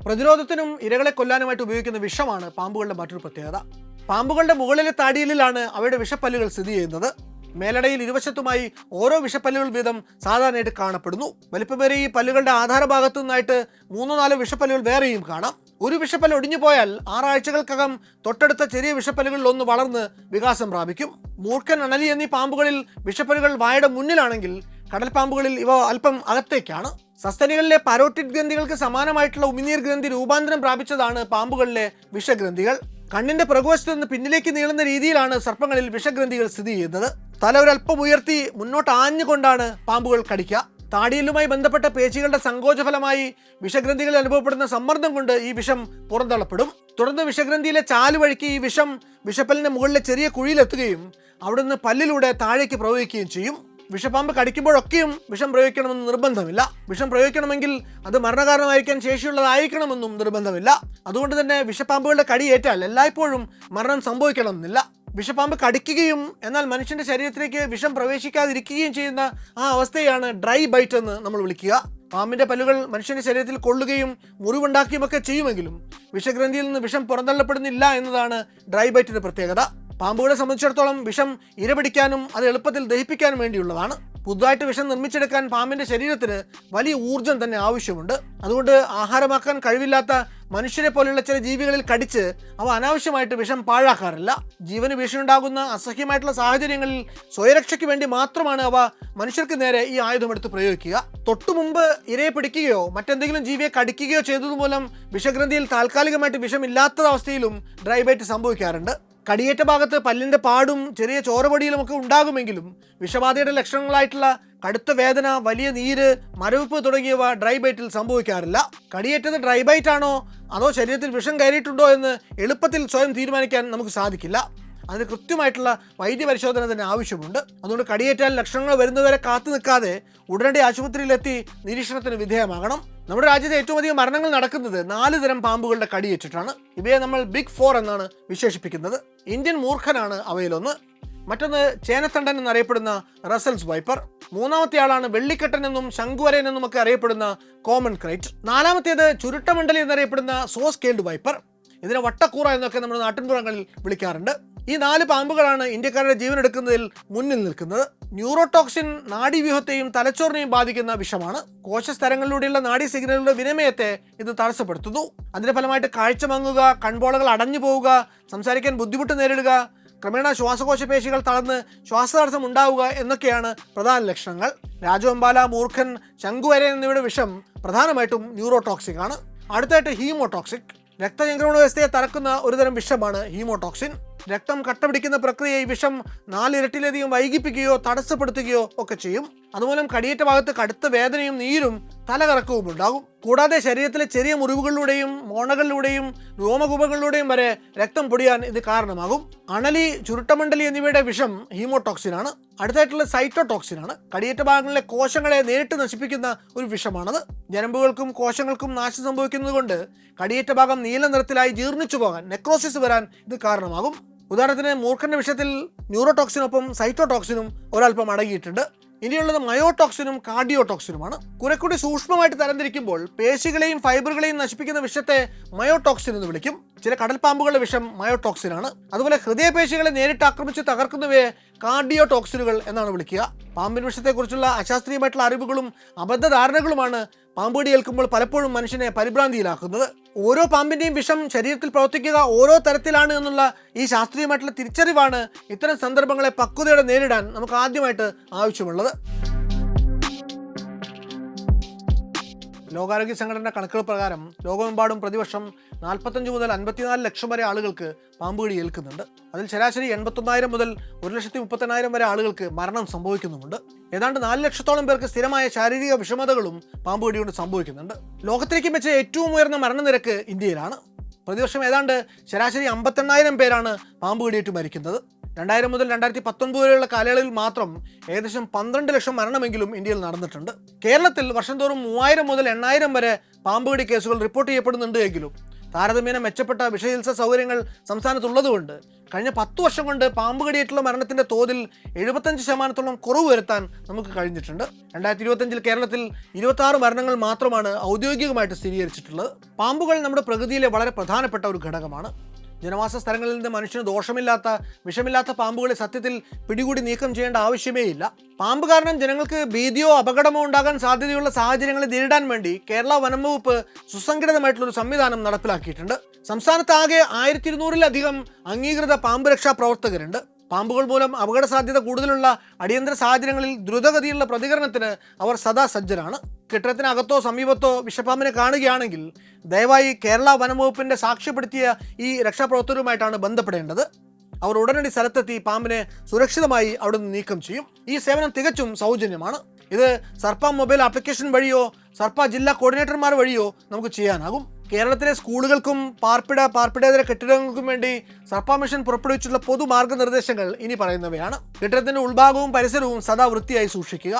പ്രതിരോധത്തിനും ഇരകളെ കൊല്ലാനുമായിട്ട് ഉപയോഗിക്കുന്ന വിഷമാണ് പാമ്പുകളുടെ മറ്റൊരു പ്രത്യേകത. പാമ്പുകളുടെ മുകളിലെ താടിയലിലാണ് അവയുടെ വിഷപ്പല്ലുകൾ സ്ഥിതി ചെയ്യുന്നത്. മേലടയിൽ ഇരുവശത്തുമായി ഓരോ വിഷപ്പല്ലുകൾ വീതം സാധാരണയായിട്ട് കാണപ്പെടുന്നു. വലിപ്പമേറിയ ഈ പല്ലുകളുടെ ആധാരഭാഗത്തു നിന്നായിട്ട് 3-4 വിഷപ്പല്ലുകൾ വേറെയും കാണാം. ഒരു വിഷപ്പല്ല് ഒടിഞ്ഞു പോയാൽ 6 ആഴ്ചകൾക്കകം തൊട്ടടുത്ത ചെറിയ വിഷപ്പല്ലുകളിൽ ഒന്ന് വളർന്ന് വികാസം പ്രാപിക്കും. മൂർഖൻ, അണലി എന്നീ പാമ്പുകളിൽ വിഷപ്പല്ലുകൾ വായുടെ മുന്നിലാണെങ്കിൽ കടൽ പാമ്പുകളിൽ ഇവ അല്പം അകത്തേക്കാണ്. സസ്തനികളിലെ പരോട്ടിഡ് ഗ്രന്ഥികൾക്ക് സമാനമായിട്ടുള്ള ഉമിനീർ ഗ്രന്ഥി രൂപാന്തരം പ്രാപിച്ചതാണ് പാമ്പുകളിലെ വിഷഗ്രന്ഥികൾ. കണ്ണിന്റെ പ്രകോശത്ത് നിന്ന് പിന്നിലേക്ക് നീളുന്ന രീതിയിലാണ് സർപ്പങ്ങളിൽ വിഷഗ്രന്ഥികൾ സ്ഥിതി ചെയ്യുന്നത്. തല ഒരൽപ്പം ഉയർത്തി മുന്നോട്ട് ആഞ്ഞുകൊണ്ടാണ് പാമ്പുകൾ കടിക്കുക. താടിയലുമായി ബന്ധപ്പെട്ട പേശികളുടെ സങ്കോചഫലമായി വിഷഗ്രന്ഥികളിൽ അനുഭവപ്പെടുന്ന സമ്മർദ്ദം കൊണ്ട് ഈ വിഷം പുറന്തള്ളപ്പെടും. തുടർന്ന് വിഷഗ്രന്ഥിയിലെ ചാല് വഴിക്ക് ഈ വിഷം വിഷപ്പല്ലിന്റെ മുകളിലെ ചെറിയ കുഴിയിലെത്തുകയും അവിടുന്ന് പല്ലിലൂടെ താഴേക്ക് പ്രവഹിക്കുകയും ചെയ്യും. വിഷപ്പാമ്പ് കടിക്കുമ്പോഴൊക്കെയും വിഷം പ്രയോഗിക്കണമെന്ന് നിർബന്ധമില്ല. വിഷം പ്രയോഗിക്കണമെങ്കിൽ അത് മരണകാരണമായിരിക്കാൻ ശേഷിയുള്ളതായിരിക്കണമെന്നും നിർബന്ധമില്ല. അതുകൊണ്ട് തന്നെ വിഷപ്പാമ്പുകളുടെ കടിയേറ്റാൽ എല്ലായ്പ്പോഴും മരണം സംഭവിക്കണമെന്നില്ല. വിഷപ്പാമ്പ് കടിക്കുകയും എന്നാൽ മനുഷ്യന്റെ ശരീരത്തിലേക്ക് വിഷം പ്രവേശിക്കാതിരിക്കുകയും ചെയ്യുന്ന ആ അവസ്ഥയാണ് ഡ്രൈ ബൈറ്റ് എന്ന് നമ്മൾ വിളിക്കുക. പാമ്പിന്റെ പല്ലുകൾ മനുഷ്യന്റെ ശരീരത്തിൽ കൊള്ളുകയും മുറിവുണ്ടാക്കുകയുമൊക്കെ ചെയ്യുമെങ്കിലും വിഷഗ്രന്ഥിയിൽ നിന്ന് വിഷം പുറന്തള്ളപ്പെടുന്നില്ല എന്നതാണ് ഡ്രൈ ബൈറ്റിന്റെ പ്രത്യേകത. പാമ്പുകളെ സംബന്ധിച്ചിടത്തോളം വിഷം ഇരപിടിക്കാനും അത് എളുപ്പത്തിൽ ദഹിപ്പിക്കാനും വേണ്ടിയുള്ളതാണ്. പുതുതായിട്ട് വിഷം നിർമ്മിച്ചെടുക്കാൻ പാമ്പിന്റെ ശരീരത്തിന് വലിയ ഊർജ്ജം തന്നെ ആവശ്യമുണ്ട്. അതുകൊണ്ട് ആഹാരമാക്കാൻ കഴിവില്ലാത്ത മനുഷ്യരെ പോലെയുള്ള ചില ജീവികളിൽ കടിച്ച് അവ അനാവശ്യമായിട്ട് വിഷം പാഴാക്കാറില്ല. ജീവന് ഭീഷണിയുണ്ടാകുന്ന അസഹ്യമായിട്ടുള്ള സാഹചര്യങ്ങളിൽ സ്വയരക്ഷയ്ക്ക് വേണ്ടി മാത്രമാണ് അവ മനുഷ്യർക്ക് നേരെ ഈ ആയുധമെടുത്ത് പ്രയോഗിക്കുക. തൊട്ടു മുമ്പ് ഇരയെ പിടിക്കുകയോ മറ്റെന്തെങ്കിലും ജീവിയെ കടിക്കുകയോ ചെയ്തതുമൂലം വിഷഗ്രന്ഥിയിൽ താൽക്കാലികമായിട്ട് വിഷമില്ലാത്ത അവസ്ഥയിലും ഡ്രൈ ബൈറ്റ് സംഭവിക്കാറുണ്ട്. കടിയേറ്റ ഭാഗത്ത് പല്ലിന്റെ പാടും ചെറിയ ചോരപൊടിയിലും ഒക്കെ ഉണ്ടാകുമെങ്കിലും വിഷബാധയുടെ ലക്ഷണങ്ങളായിട്ടുള്ള കടുത്ത വേദന, വലിയ നീര്, മരവിപ്പ് തുടങ്ങിയവ ഡ്രൈ ബൈറ്റിൽ സംഭവിക്കാറില്ല. കടിയേറ്റത് ഡ്രൈ ബൈറ്റ് ആണോ അതോ ശരീരത്തിൽ വിഷം കയറിയിട്ടുണ്ടോ എന്ന് എളുപ്പത്തിൽ സ്വയം തീരുമാനിക്കാൻ നമുക്ക് സാധിക്കില്ല. അതിന് കൃത്യമായിട്ടുള്ള വൈദ്യപരിശോധന തന്നെ ആവശ്യമുണ്ട്. അതുകൊണ്ട് കടിയേറ്റാൽ ലക്ഷണങ്ങൾ വരുന്നതുവരെ കാത്തു നിൽക്കാതെ ഉടനടി ആശുപത്രിയിലെത്തി നിരീക്ഷണത്തിന് വിധേയമാകണം. നമ്മുടെ രാജ്യത്തെ ഏറ്റവും അധികം മരണങ്ങൾ നടക്കുന്നത് 4 തരം പാമ്പുകളുടെ കടിയേറ്റിട്ടാണ്. ഇവയെ നമ്മൾ ബിഗ് 4 എന്നാണ് വിശേഷിപ്പിക്കുന്നത്. ഇന്ത്യൻ മൂർഖനാണ് അവയിലൊന്ന്. മറ്റൊന്ന് ചേനത്തണ്ടൻ എന്നറിയപ്പെടുന്ന റസൽസ് വൈപ്പർ. മൂന്നാമത്തെ ആളാണ് വെള്ളിക്കെട്ടൻ എന്നും ശംഖുവരൻ എന്നും ഒക്കെ അറിയപ്പെടുന്ന കോമൺ ക്രൈറ്റ്. നാലാമത്തേത് ചുരുട്ടമണ്ഡലി എന്നറിയപ്പെടുന്ന സോസ് കേൾഡ് വൈപ്പർ. ഇതിനെ വട്ടക്കൂറ എന്നൊക്കെ നമ്മുടെ നാട്ടിൻപുറങ്ങളിൽ വിളിക്കാറുണ്ട്. ഈ 4 പാമ്പുകളാണ് ഇന്ത്യക്കാരുടെ ജീവനെടുക്കുന്നതിൽ മുന്നിൽ നിൽക്കുന്നത്. ന്യൂറോടോക്സിൻ നാഡീവ്യൂഹത്തെയും തലച്ചോറിനെയും ബാധിക്കുന്ന വിഷമാണ്. കോശസ്തരങ്ങളിലൂടെയുള്ള നാഡീ സിഗ്നലുകളുടെ വിനിമയത്തെ ഇത് തടസ്സപ്പെടുത്തുന്നു. അതിന്റെ ഫലമായിട്ട് കാഴ്ച മങ്ങുക, കൺപോളകൾ അടഞ്ഞു പോവുക, സംസാരിക്കാൻ ബുദ്ധിമുട്ട് നേരിടുക, ക്രമേണ ശ്വാസകോശ പേശികൾ തളർന്ന് ശ്വാസതടസ്സം ഉണ്ടാവുക എന്നൊക്കെയാണ് പ്രധാന ലക്ഷണങ്ങൾ. രാജവെമ്പാല, മൂർഖൻ, ശംഖുവരൻ എന്നിവയുടെ വിഷം പ്രധാനമായിട്ടും ന്യൂറോടോക്സിക് ആണ്. അടുത്തായിട്ട് ഹീമോടോക്സിക്. രക്തചംക്രമണ വ്യവസ്ഥയെ തറക്കുന്ന ഒരുതരം വിഷമാണ് ഹീമോടോക്സിൻ. രക്തം കട്ടപിടിക്കുന്ന പ്രക്രിയ ഈ വിഷം 4 ഇരട്ടിയിലധികം വൈകിപ്പിക്കുകയോ തടസ്സപ്പെടുത്തുകയോ ഒക്കെ ചെയ്യും. അതുമൂലം കടിയേറ്റ ഭാഗത്ത് കടുത്ത വേദനയും നീരും തലകറക്കവും ഉണ്ടാകും. കൂടാതെ ശരീരത്തിലെ ചെറിയ മുറിവുകളിലൂടെയും മോണകളിലൂടെയും രോമകൂപങ്ങളിലൂടെയും വരെ രക്തം പൊടിയാൻ ഇത് കാരണമാകും. അണലി, ചുരുട്ടമണ്ഡലി എന്നിവയുടെ വിഷം ഹീമോടോക്സിനാണ്. അടുത്തായിട്ടുള്ള സൈറ്റോടോക്സിനാണ്. കടിയേറ്റ ഭാഗങ്ങളിലെ കോശങ്ങളെ നേരിട്ട് നശിപ്പിക്കുന്ന ഒരു വിഷമാണത്. ഞരമ്പുകൾക്കും കോശങ്ങൾക്കും നാശം സംഭവിക്കുന്നത് കൊണ്ട് കടിയേറ്റ ഭാഗം നീല നിറത്തിലായി ജീർണിച്ചു പോകാൻ, നെക്രോസിസ് വരാൻ ഇത് കാരണമാകും. ഉദാഹരണത്തിന് മൂർഖന്റെ വിഷയത്തിൽ ന്യൂറോടോക്സിനൊപ്പം സൈറ്റോടോക്സിനും ഒരൽപ്പം അടങ്ങിയിട്ടുണ്ട്. ഇനിയുള്ളത് മയോടോക്സിനും കാർഡിയോടോക്സിനുമാണ്. കുറെക്കൂടി സൂക്ഷ്മമായിട്ട് തരംതിരിക്കുമ്പോൾ പേശികളെയും ഫൈബറുകളെയും നശിപ്പിക്കുന്ന വിഷത്തെ മയോടോക്സിൻ എന്ന് വിളിക്കും. ചില കടൽപ്പാമ്പുകളുടെ വിഷം മയോടോക്സിനാണ്. അതുപോലെ ഹൃദയപേശികളെ നേരിട്ട് ആക്രമിച്ച് തകർക്കുന്നവയെ കാർഡിയോടോക്സിനുകൾ എന്നാണ് വിളിക്കുക. പാമ്പിൻ വിഷത്തെക്കുറിച്ചുള്ള അശാസ്ത്രീയമായിട്ടുള്ള അറിവുകളും അബദ്ധധാരണകളുമാണ് പാമ്പുകടി ഏൽക്കുമ്പോൾ പലപ്പോഴും മനുഷ്യനെ പരിഭ്രാന്തിയിലാക്കുന്നത്. ഓരോ പാമ്പിൻ്റെയും വിഷം ശരീരത്തിൽ പ്രവർത്തിക്കുക ഓരോ തരത്തിലാണ് എന്നുള്ള ഈ ശാസ്ത്രീയമായിട്ടുള്ള തിരിച്ചറിവാണ് ഇത്തരം സന്ദർഭങ്ങളെ പക്വതയോടെ നേരിടാൻ നമുക്ക് ആദ്യമായിട്ട് ആവശ്യമുള്ളത്. ലോകാരോഗ്യ സംഘടന കണക്കുകൾ പ്രകാരം ലോകമെമ്പാടും പ്രതിവർഷം 45 മുതൽ 54 ലക്ഷം വരെ ആളുകൾക്ക് പാമ്പുകടി ഏൽക്കുന്നുണ്ട്. അതിൽ ശരാശരി 81,000 മുതൽ 1,38,000 വരെ ആളുകൾക്ക് മരണം സംഭവിക്കുന്നുമുണ്ട്. ഏതാണ്ട് 4 ലക്ഷത്തോളം പേർക്ക് സ്ഥിരമായ ശാരീരിക വിഷമതകളും പാമ്പുകടി കൊണ്ട് സംഭവിക്കുന്നുണ്ട്. ലോകത്തിലേക്ക് വെച്ച് ഏറ്റവും ഉയർന്ന മരണനിരക്ക് ഇന്ത്യയിലാണ്. പ്രതിവർഷം ഏതാണ്ട് ശരാശരി 58,000 പേരാണ് പാമ്പുകടിയേറ്റ് മരിക്കുന്നത്. 2000 മുതൽ 2019 വരെയുള്ള കാലയളവിൽ മാത്രം ഏകദേശം 12 ലക്ഷം മരണമെങ്കിലും ഇന്ത്യയിൽ നടന്നിട്ടുണ്ട്. കേരളത്തിൽ വർഷം തോറും 3000 മുതൽ 8000 വരെ പാമ്പുകടി കേസുകൾ റിപ്പോർട്ട് ചെയ്യപ്പെടുന്നുണ്ട് എങ്കിലും താരതമ്യേന മെച്ചപ്പെട്ട വിഷചികിത്സാ സൗകര്യങ്ങൾ സംസ്ഥാനത്തുള്ളതുകൊണ്ട് കഴിഞ്ഞ 10 വർഷം കൊണ്ട് പാമ്പുകടിയേറ്റുള്ള മരണത്തിന്റെ തോതിൽ 75% കുറവ് വരുത്താൻ നമുക്ക് കഴിഞ്ഞിട്ടുണ്ട്. 2025 കേരളത്തിൽ 26 മരണങ്ങൾ മാത്രമാണ് ഔദ്യോഗികമായിട്ട് സ്ഥിരീകരിച്ചിട്ടുള്ളത്. പാമ്പുകൾ നമ്മുടെ പ്രകൃതിയിലെ വളരെ പ്രധാനപ്പെട്ട ഒരു ഘടകമാണ്. ജനവാസ സ്ഥലങ്ങളിൽ നിന്ന് മനുഷ്യന് ദോഷമില്ലാത്ത വിഷമില്ലാത്ത പാമ്പുകളെ സത്യത്തിൽ പിടികൂടി നീക്കം ചെയ്യേണ്ട ആവശ്യമേ ഇല്ല. പാമ്പ് കാരണം ജനങ്ങൾക്ക് ഭീതിയോ അപകടമോ ഉണ്ടാകാൻ സാധ്യതയുള്ള സാഹചര്യങ്ങളെ നേരിടാൻ വേണ്ടി കേരള വനം വകുപ്പ് സുസംഘടിതമായിട്ടുള്ളൊരു സംവിധാനം നടപ്പിലാക്കിയിട്ടുണ്ട്. സംസ്ഥാനത്താകെ 1200-ലധികം അംഗീകൃത പാമ്പ് രക്ഷാ പ്രവർത്തകരുണ്ട്. പാമ്പുകൾ മൂലം അപകട സാധ്യത കൂടുതലുള്ള അടിയന്തര സാഹചര്യങ്ങളിൽ ദ്രുതഗതിയിലുള്ള പ്രതികരണത്തിന് അവർ സദാ സജ്ജരാണ്. കെട്ടിടത്തിനകത്തോ സമീപത്തോ വിഷപ്പാമ്പിനെ കാണുകയാണെങ്കിൽ ദയവായി കേരള വനം വകുപ്പിൻ്റെ സാക്ഷ്യപ്പെടുത്തിയ ഈ രക്ഷാപ്രവർത്തകരുമായിട്ടാണ് ബന്ധപ്പെടേണ്ടത്. അവർ ഉടനടി സ്ഥലത്തെത്തി പാമ്പിനെ സുരക്ഷിതമായി അവിടെ നിന്ന് നീക്കം ചെയ്യും. ഈ സേവനം തികച്ചും സൗജന്യമാണ്. ഇത് സർപ്പ മൊബൈൽ ആപ്ലിക്കേഷൻ വഴിയോ സർപ്പ ജില്ലാ കോർഡിനേറ്റർമാർ വഴിയോ നമുക്ക് ചെയ്യാനാകും. കേരളത്തിലെ സ്കൂളുകൾക്കും പാർപ്പിടേതര കെട്ടിടങ്ങൾക്കും വേണ്ടി സർപ്പ മിഷൻ പുറപ്പെടുവിച്ചിട്ടുള്ള പൊതു മാർഗ്ഗനിർദ്ദേശങ്ങൾ ഇനി പറയുന്നവയാണ്. കെട്ടിടത്തിൻ്റെ ഉൾഭാഗവും പരിസരവും സദാ വൃത്തിയായി സൂക്ഷിക്കുക.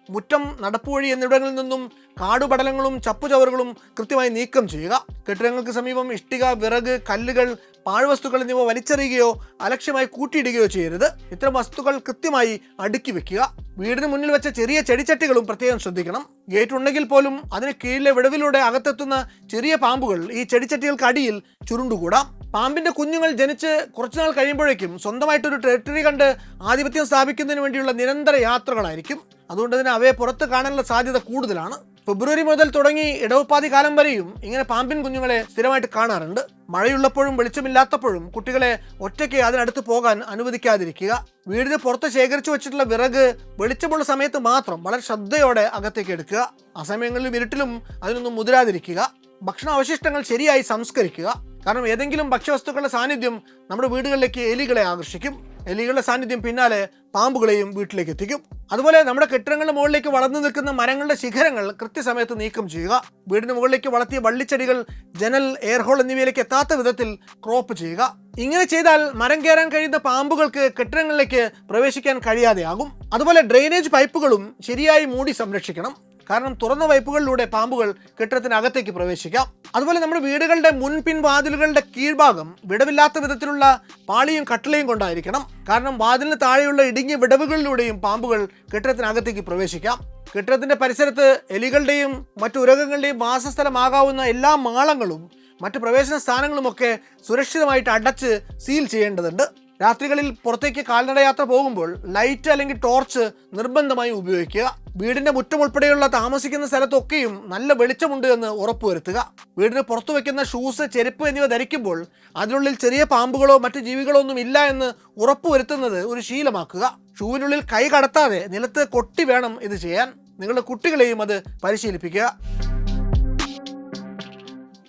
മുറ്റം, നടപ്പുവഴി എന്നിവിടങ്ങളിൽ നിന്നും കാടുപടലങ്ങളും ചപ്പുചവറുകളും കൃത്യമായി നീക്കം ചെയ്യുക. കെട്ടിടങ്ങൾക്ക് സമീപം ഇഷ്ടിക, വിറക്, കല്ലുകൾ, പാഴ്വസ്തുക്കൾ എന്നിവ വലിച്ചെറിയുകയോ അലക്ഷ്യമായി കൂട്ടിയിടുകയോ ചെയ്യരുത്. ഇത്തരം വസ്തുക്കൾ കൃത്യമായി അടുക്കി വെക്കുക. വീടിന് മുന്നിൽ വെച്ച ചെറിയ ചെടിച്ചട്ടികളും പ്രത്യേകം ശ്രദ്ധിക്കണം. ഗേറ്റ് ഉണ്ടെങ്കിൽ പോലും അതിന് കീഴിലെ വിടവിലൂടെ അകത്തെത്തുന്ന ചെറിയ പാമ്പുകൾ ഈ ചെടിച്ചട്ടികൾക്ക് അടിയിൽ ചുരുണ്ടുകൂടാം. പാമ്പിന്റെ കുഞ്ഞുങ്ങൾ ജനിച്ച് കുറച്ചുനാൾ കഴിയുമ്പോഴേക്കും സ്വന്തമായിട്ടൊരു ടെറിട്ടറി കണ്ട് ആധിപത്യം സ്ഥാപിക്കുന്നതിന് വേണ്ടിയുള്ള നിരന്തര യാത്രകളായിരിക്കും. അതുകൊണ്ട് തന്നെ അവയെ പുറത്ത് കാണാനുള്ള സാധ്യത കൂടുതലാണ്. ഫെബ്രുവരി മുതൽ തുടങ്ങി ഇടവപ്പാതി കാലം വരെയും ഇങ്ങനെ പാമ്പിൻ കുഞ്ഞുങ്ങളെ സ്ഥിരമായിട്ട് കാണാറുണ്ട്. മഴയുള്ളപ്പോഴും വെളിച്ചമില്ലാത്തപ്പോഴും കുട്ടികളെ ഒറ്റയ്ക്ക് അതിനടുത്ത് പോകാൻ അനുവദിക്കാതിരിക്കുക. വീടിന് പുറത്ത് ശേഖരിച്ചു വെച്ചിട്ടുള്ള വിറക് വെളിച്ചമുള്ള സമയത്ത് മാത്രം വളരെ ശ്രദ്ധയോടെ അകത്തേക്ക് എടുക്കുക. അസമയങ്ങളിലും ഇരുട്ടിലും അതിനൊന്നും മുതിരാതിരിക്കുക. ഭക്ഷണ അവശിഷ്ടങ്ങൾ ശരിയായി സംസ്കരിക്കുക. കാരണം ഏതെങ്കിലും ഭക്ഷ്യവസ്തുക്കളുടെ സാന്നിധ്യം നമ്മുടെ വീടുകളിലേക്ക് എലികളെ ആകർഷിക്കും. എലികളുടെ സാന്നിധ്യം പിന്നാലെ പാമ്പുകളെയും വീട്ടിലേക്ക് എത്തിക്കും. അതുപോലെ നമ്മുടെ കെട്ടിടങ്ങളുടെ മുകളിലേക്ക് വളർന്നു നിൽക്കുന്ന മരങ്ങളുടെ ശിഖരങ്ങൾ കൃത്യസമയത്ത് നീക്കം ചെയ്യുക. വീടിന് മുകളിലേക്ക് വളർത്തിയ വള്ളിച്ചെടികൾ, ജനൽ, എയർഹോൾ എന്നിവയിലേക്ക് എത്താത്ത വിധത്തിൽ ക്രോപ്പ് ചെയ്യുക. ഇങ്ങനെ ചെയ്താൽ മരം കയറാൻ കഴിയുന്ന പാമ്പുകൾക്ക് കെട്ടിടങ്ങളിലേക്ക് പ്രവേശിക്കാൻ കഴിയാതെയാകും. അതുപോലെ ഡ്രെയിനേജ് പൈപ്പുകളും ശരിയായി മൂടി സംരക്ഷിക്കണം. കാരണം തുറന്ന പൈപ്പുകളിലൂടെ പാമ്പുകൾ കെട്ടിടത്തിനകത്തേക്ക് പ്രവേശിക്കാം. അതുപോലെ നമ്മുടെ വീടുകളുടെ മുൻപിൻ വാതിലുകളുടെ കീഴ്ഭാഗം വിടവില്ലാത്ത വിധത്തിലുള്ള പാളിയും കട്ടിളയും കൊണ്ടായിരിക്കണം. കാരണം വാതിലിന് താഴെയുള്ള ഇടുങ്ങിയ വിടവുകളിലൂടെയും പാമ്പുകൾ കെട്ടിടത്തിനകത്തേക്ക് പ്രവേശിക്കാം. കെട്ടിടത്തിന്റെ പരിസരത്ത് എലികളുടെയും മറ്റു ഉരകങ്ങളുടെയും വാസസ്ഥലമാകാവുന്ന എല്ലാ മാളങ്ങളും മറ്റ് പ്രവേശന സ്ഥാനങ്ങളുമൊക്കെ സുരക്ഷിതമായിട്ട് അടച്ച് സീൽ ചെയ്യേണ്ടതുണ്ട്. രാത്രികളിൽ പുറത്തേക്ക് കാൽനടയാത്ര പോകുമ്പോൾ ലൈറ്റ് അല്ലെങ്കിൽ ടോർച്ച് നിർബന്ധമായും ഉപയോഗിക്കുക. വീടിന്റെ മുറ്റം ഉൾപ്പെടെയുള്ള താമസിക്കുന്ന സ്ഥലത്തൊക്കെയും നല്ല വെളിച്ചമുണ്ട് എന്ന് ഉറപ്പുവരുത്തുക. വീടിന് പുറത്തു വെക്കുന്ന ഷൂസ്, ചെരുപ്പ് എന്നിവ ധരിക്കുമ്പോൾ അതിനുള്ളിൽ ചെറിയ പാമ്പുകളോ മറ്റു ജീവികളോ ഒന്നും ഇല്ല എന്ന് ഉറപ്പുവരുത്തുന്നത് ഒരു ശീലമാക്കുക. ഷൂവിനുള്ളിൽ കൈ കടത്താതെ നിലത്ത് കൊട്ടി വേണം ഇത് ചെയ്യാൻ. നിങ്ങളുടെ കുട്ടികളെയും അത് പരിശീലിപ്പിക്കുക.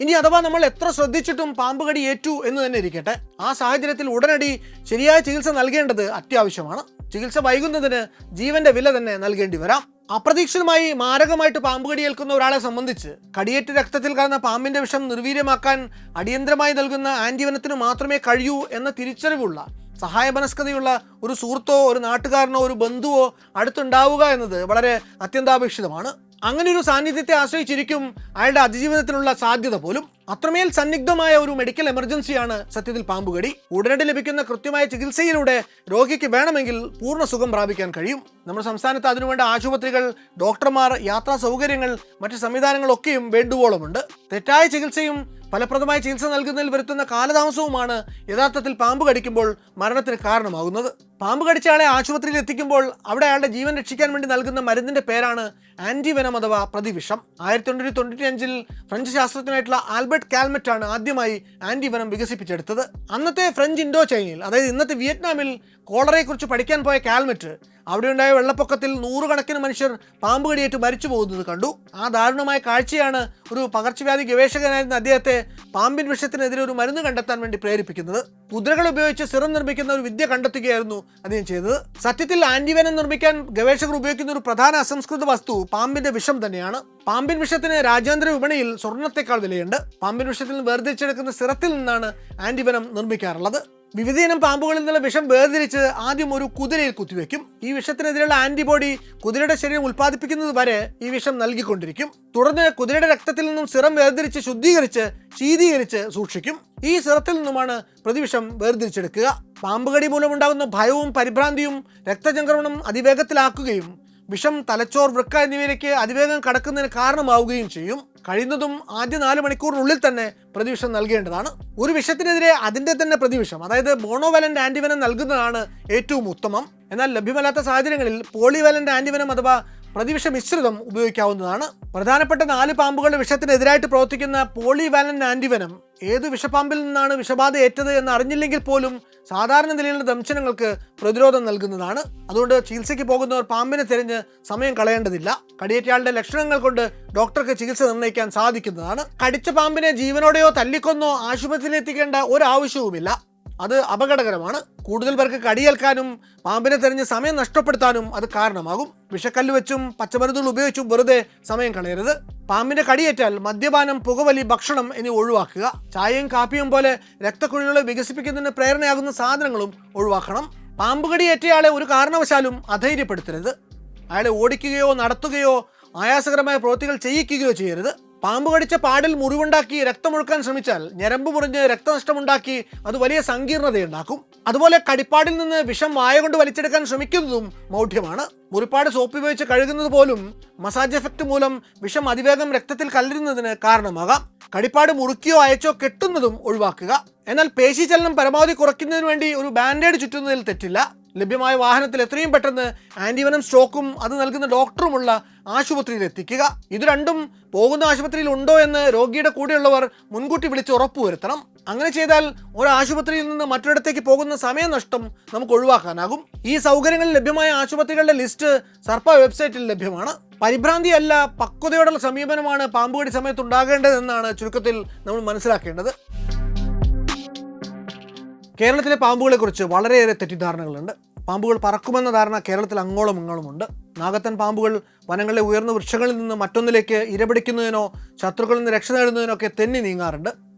ഇനി അഥവാ നമ്മൾ എത്ര ശ്രദ്ധിച്ചിട്ടും പാമ്പ് കടി ഏറ്റു എന്ന് തന്നെ ഇരിക്കട്ടെ, ആ സാഹചര്യത്തിൽ ഉടനടി ശരിയായ ചികിത്സ നൽകേണ്ടത് അത്യാവശ്യമാണ്. ചികിത്സ വൈകുന്നതിന് ജീവന്റെ വില തന്നെ നൽകേണ്ടി വരാം. അപ്രതീക്ഷിതമായി മാരകമായിട്ട് പാമ്പ് കടിയേൽക്കുന്ന ഒരാളെ സംബന്ധിച്ച് കടിയേറ്റ് രക്തത്തിൽ കലർന്ന പാമ്പിന്റെ വിഷം നിർവീര്യമാക്കാൻ അടിയന്തരമായി നൽകുന്ന ആന്റിവനത്തിന് മാത്രമേ കഴിയൂ എന്ന തിരിച്ചറിവുള്ള സഹായമനസ്കതയുള്ള ഒരു സുഹൃത്തോ ഒരു നാട്ടുകാരനോ ഒരു ബന്ധുവോ അടുത്തുണ്ടാവുക എന്നത് വളരെ അത്യന്താപേക്ഷിതമാണ്. അങ്ങനെ ഒരു സാന്നിധ്യത്തെ ആശ്രയിച്ചിരിക്കും അയാളുടെ അതിജീവനത്തിനുള്ള സാധ്യത പോലും. അത്രമേൽ സന്നിഗ്ധമായ ഒരു മെഡിക്കൽ എമർജൻസിയാണ് സത്യത്തിൽ പാമ്പുകടി. ഉടനടി ലഭിക്കുന്ന കൃത്യമായ ചികിത്സയിലൂടെ രോഗിക്ക് വേണമെങ്കിൽ പൂർണ്ണ സുഖം പ്രാപിക്കാൻ കഴിയും. നമ്മുടെ സംസ്ഥാനത്ത് അതിനുവേണ്ട ആശുപത്രികൾ, ഡോക്ടർമാർ, യാത്രാ സൗകര്യങ്ങൾ, മറ്റ് സംവിധാനങ്ങളൊക്കെയും വേണ്ടുവോളമുണ്ട്. തെറ്റായ ചികിത്സയും ഫലപ്രദമായ ചികിത്സ നൽകുന്നതിൽ വരുത്തുന്ന കാലതാമസവുമാണ് യഥാർത്ഥത്തിൽ പാമ്പ് കടിക്കുമ്പോൾ മരണത്തിന് കാരണമാകുന്നത്. പാമ്പ് കടിച്ച ആളെ ആശുപത്രിയിൽ എത്തിക്കുമ്പോൾ അവിടെ അയാളുടെ ജീവൻ രക്ഷിക്കാൻ വേണ്ടി നൽകുന്ന മരുന്നിന്റെ പേരാണ് ആന്റിവെനം അഥവാ പ്രതിവിഷം. 1995 ഫ്രഞ്ച് ശാസ്ത്രജ്ഞനായിട്ടുള്ള ആൽബർട്ട് കാൽമെറ്റ് ആണ് ആദ്യമായി ആന്റിവെനം വികസിപ്പിച്ചെടുത്തത്. അന്നത്തെ ഫ്രഞ്ച് ഇൻഡോ ചൈനയിൽ, അതായത് ഇന്നത്തെ വിയറ്റ്നാമിൽ കോളറയെക്കുറിച്ച് പഠിക്കാൻ പോയ കാൽമെറ്റ് അവിടെയുണ്ടായ വെള്ളപ്പൊക്കത്തിൽ നൂറുകണക്കിന് മനുഷ്യർ പാമ്പ് കടിയേറ്റ് മരിച്ചു പോകുന്നത് കണ്ടു. ആ ദാരുണമായ കാഴ്ചയാണ് ഒരു പകർച്ചവ്യാധി ഗവേഷകനായിരുന്ന അദ്ദേഹത്തെ പാമ്പിൻ വിഷത്തിനെതിരെ ഒരു മരുന്ന് കണ്ടെത്താൻ വേണ്ടി പ്രേരിപ്പിക്കുന്നത്. കുതിരകൾ ഉപയോഗിച്ച് സിറം നിർമ്മിക്കുന്ന ഒരു വിദ്യ കണ്ടെത്തുകയായിരുന്നു അദ്ദേഹം ചെയ്തത്. സത്യത്തിൽ ആന്റിവെനം നിർമ്മിക്കാൻ ഗവേഷകർ ഉപയോഗിക്കുന്ന ഒരു പ്രധാന അസംസ്കൃത വസ്തു പാമ്പിന്റെ വിഷം തന്നെയാണ്. പാമ്പിൻ വിഷത്തിന് രാജ്യാന്തര വിപണിയിൽ സ്വർണ്ണത്തെക്കാൾ വിലയുണ്ട്. പാമ്പിൻ വിഷത്തിൽ നിന്ന് വേർതിരിച്ചെടുക്കുന്ന സിറത്തിൽ നിന്നാണ് ആന്റിവെനം നിർമ്മിക്കാറുള്ളത്. വിവിധയിനം പാമ്പുകളിൽ നിന്നുള്ള വിഷം വേർതിരിച്ച് ആദ്യം ഒരു കുതിരയിൽ കുത്തിവെക്കും. ഈ വിഷത്തിനെതിരെയുള്ള ആന്റിബോഡി കുതിരയുടെ ശരീരം ഉൽപ്പാദിപ്പിക്കുന്നത് വരെ ഈ വിഷം നൽകിക്കൊണ്ടിരിക്കും. തുടർന്ന് കുതിരയുടെ രക്തത്തിൽ നിന്നും സിറം വേർതിരിച്ച് ശുദ്ധീകരിച്ച് ശീതീകരിച്ച് സൂക്ഷിക്കും. ഈ സിറത്തിൽ നിന്നുമാണ് പ്രതിവിഷം വേർതിരിച്ചെടുക്കുക. പാമ്പുകടി മൂലമുണ്ടാകുന്ന ഭയവും പരിഭ്രാന്തിയും രക്തചംക്രമണം അതിവേഗത്തിലാക്കുകയും വിഷം തലച്ചോർ, വൃക്ക എന്നിവയിലേക്ക് അതിവേഗം കടക്കുന്നതിന് കാരണമാവുകയും ചെയ്യും. കഴിയുന്നതും ആദ്യ 4 മണിക്കൂറിനുള്ളിൽ തന്നെ പ്രതിവിഷം നൽകേണ്ടതാണ്. ഒരു വിഷത്തിനെതിരെ അതിൻ്റെ തന്നെ പ്രതിവിഷം, അതായത് മോണോവാലന്റ് ആന്റിവെനം നൽകുന്നതാണ് ഏറ്റവും ഉത്തമം. എന്നാൽ ലഭ്യമല്ലാത്ത സാഹചര്യങ്ങളിൽ പോളിവാലന്റ് ആന്റിവെനം അഥവാ പ്രതിവിഷ മിശ്രിതം ഉപയോഗിക്കാവുന്നതാണ്. പ്രധാനപ്പെട്ട 4 പാമ്പുകളുടെ വിഷത്തിനെതിരായിട്ട് പ്രവർത്തിക്കുന്ന പോളിവാലന്റ് ആന്റിവെനം ഏത് വിഷപ്പാമ്പിൽ നിന്നാണ് വിഷബാധ ഏറ്റത് എന്ന് അറിഞ്ഞില്ലെങ്കിൽ പോലും സാധാരണ നിലയിലുള്ള ദംശനങ്ങൾക്ക് പ്രതിരോധം നൽകുന്നതാണ്. അതുകൊണ്ട് ചികിത്സയ്ക്ക് പോകുന്നവർ പാമ്പിനെ തിരഞ്ഞ് സമയം കളയേണ്ടതില്ല. കടിയേറ്റയാളുടെ ലക്ഷണങ്ങൾ കൊണ്ട് ഡോക്ടർക്ക് ചികിത്സ നിർണ്ണയിക്കാൻ സാധിക്കുന്നതാണ്. കടിച്ച പാമ്പിനെ ജീവനോടെയോ തല്ലിക്കൊന്നോ ആശുപത്രിയിൽ എത്തിക്കേണ്ട ഒരാവശ്യവുമില്ല. അത് അപകടകരമാണ്. കൂടുതൽ പേർക്ക് കടിയേൽക്കാനും പാമ്പിനെ തെരഞ്ഞ് സമയം നഷ്ടപ്പെടുത്താനും അത് കാരണമാകും. വിഷക്കല്ല് വെച്ചും പച്ചമരുന്നുകൾ ഉപയോഗിച്ചും വെറുതെ സമയം കളയരുത്. പാമ്പിന്റെ കടിയേറ്റാൽ മദ്യപാനം, പുകവലി, ഭക്ഷണം എന്നിവ ഒഴിവാക്കുക. ചായയും കാപ്പിയും പോലെ രക്തക്കുഴലുകളെ വികസിപ്പിക്കുന്നതിന് പ്രേരണയാകുന്ന സാധനങ്ങളും ഒഴിവാക്കണം. പാമ്പ് കടിയേറ്റയാളെ ഒരു കാരണവശാലും അധൈര്യപ്പെടുത്തരുത്. അയാളെ ഓടിക്കുകയോ നടത്തുകയോ ആയാസകരമായ പ്രവൃത്തികൾ ചെയ്യിക്കുകയോ ചെയ്യരുത്. പാമ്പ് കടിച്ച പാടിൽ മുറിവുണ്ടാക്കി രക്തമൊഴുക്കാൻ ശ്രമിച്ചാൽ ഞരമ്പ് മുറിഞ്ഞ് രക്തനഷ്ടമുണ്ടാക്കി അത് വലിയ സങ്കീർണതയുണ്ടാക്കും. അതുപോലെ കടിപ്പാടിൽ നിന്ന് വിഷം വായ കൊണ്ട് വലിച്ചെടുക്കാൻ ശ്രമിക്കുന്നതും മൗഢ്യമാണ്. മുറിപ്പാട് സോപ്പ് ഉപയോഗിച്ച് കഴുകുന്നത് പോലും മസാജ് എഫക്റ്റ് മൂലം വിഷം അതിവേഗം രക്തത്തിൽ കലരുന്നതിന് കാരണമാകാം. കടിപ്പാട് മുറുക്കിയോ അയച്ചോ കെട്ടുന്നതും ഒഴിവാക്കുക. എന്നാൽ പേശീചലനം പരമാവധി കുറയ്ക്കുന്നതിന് വേണ്ടി ഒരു ബാൻഡേഡ് ചുറ്റുന്നതിൽ തെറ്റില്ല. ലഭ്യമായ വാഹനത്തിൽ എത്രയും പെട്ടെന്ന് ആന്റിവെനം സ്റ്റോക്കും അത് നൽകുന്ന ഡോക്ടറുമുള്ള ആശുപത്രിയിൽ എത്തിക്കുക. ഇത് രണ്ടും പോകുന്ന ആശുപത്രിയിൽ ഉണ്ടോ എന്ന് രോഗിയുടെ കൂടെയുള്ളവർ മുൻകൂട്ടി വിളിച്ച് ഉറപ്പുവരുത്തണം. അങ്ങനെ ചെയ്താൽ ഒരു ആശുപത്രിയിൽ നിന്ന് മറ്റൊരിടത്തേക്ക് പോകുന്ന സമയനഷ്ടം നമുക്ക് ഒഴിവാക്കാനാകും. ഈ സൗകര്യങ്ങൾ ലഭ്യമായ ആശുപത്രികളുടെ ലിസ്റ്റ് സർപ്പ വെബ്സൈറ്റിൽ ലഭ്യമാണ്. പരിഭ്രാന്തിയല്ല, പക്വതയോടുള്ള സമീപനമാണ് പാമ്പുകടി സമയത്ത് ഉണ്ടാകേണ്ടതെന്നാണ് ചുരുക്കത്തിൽ നമ്മൾ മനസ്സിലാക്കേണ്ടത്. കേരളത്തിലെ പാമ്പുകളെക്കുറിച്ച് വളരെയേറെ തെറ്റിദ്ധാരണകളുണ്ട്. പാമ്പുകൾ പറക്കുമെന്ന ധാരണ കേരളത്തിൽ അങ്ങോളം ഇങ്ങോളമുണ്ട്. നാഗത്തൻ പാമ്പുകൾ വനങ്ങളിലെ ഉയർന്ന വൃക്ഷങ്ങളിൽ നിന്ന് മറ്റൊന്നിലേക്ക് ഇരപിടിക്കുന്നതിനോ ശത്രുക്കളിൽ നിന്ന് രക്ഷ നേടുന്നതിനോ ഒക്കെ തെന്നി നീങ്ങാറുണ്ട്.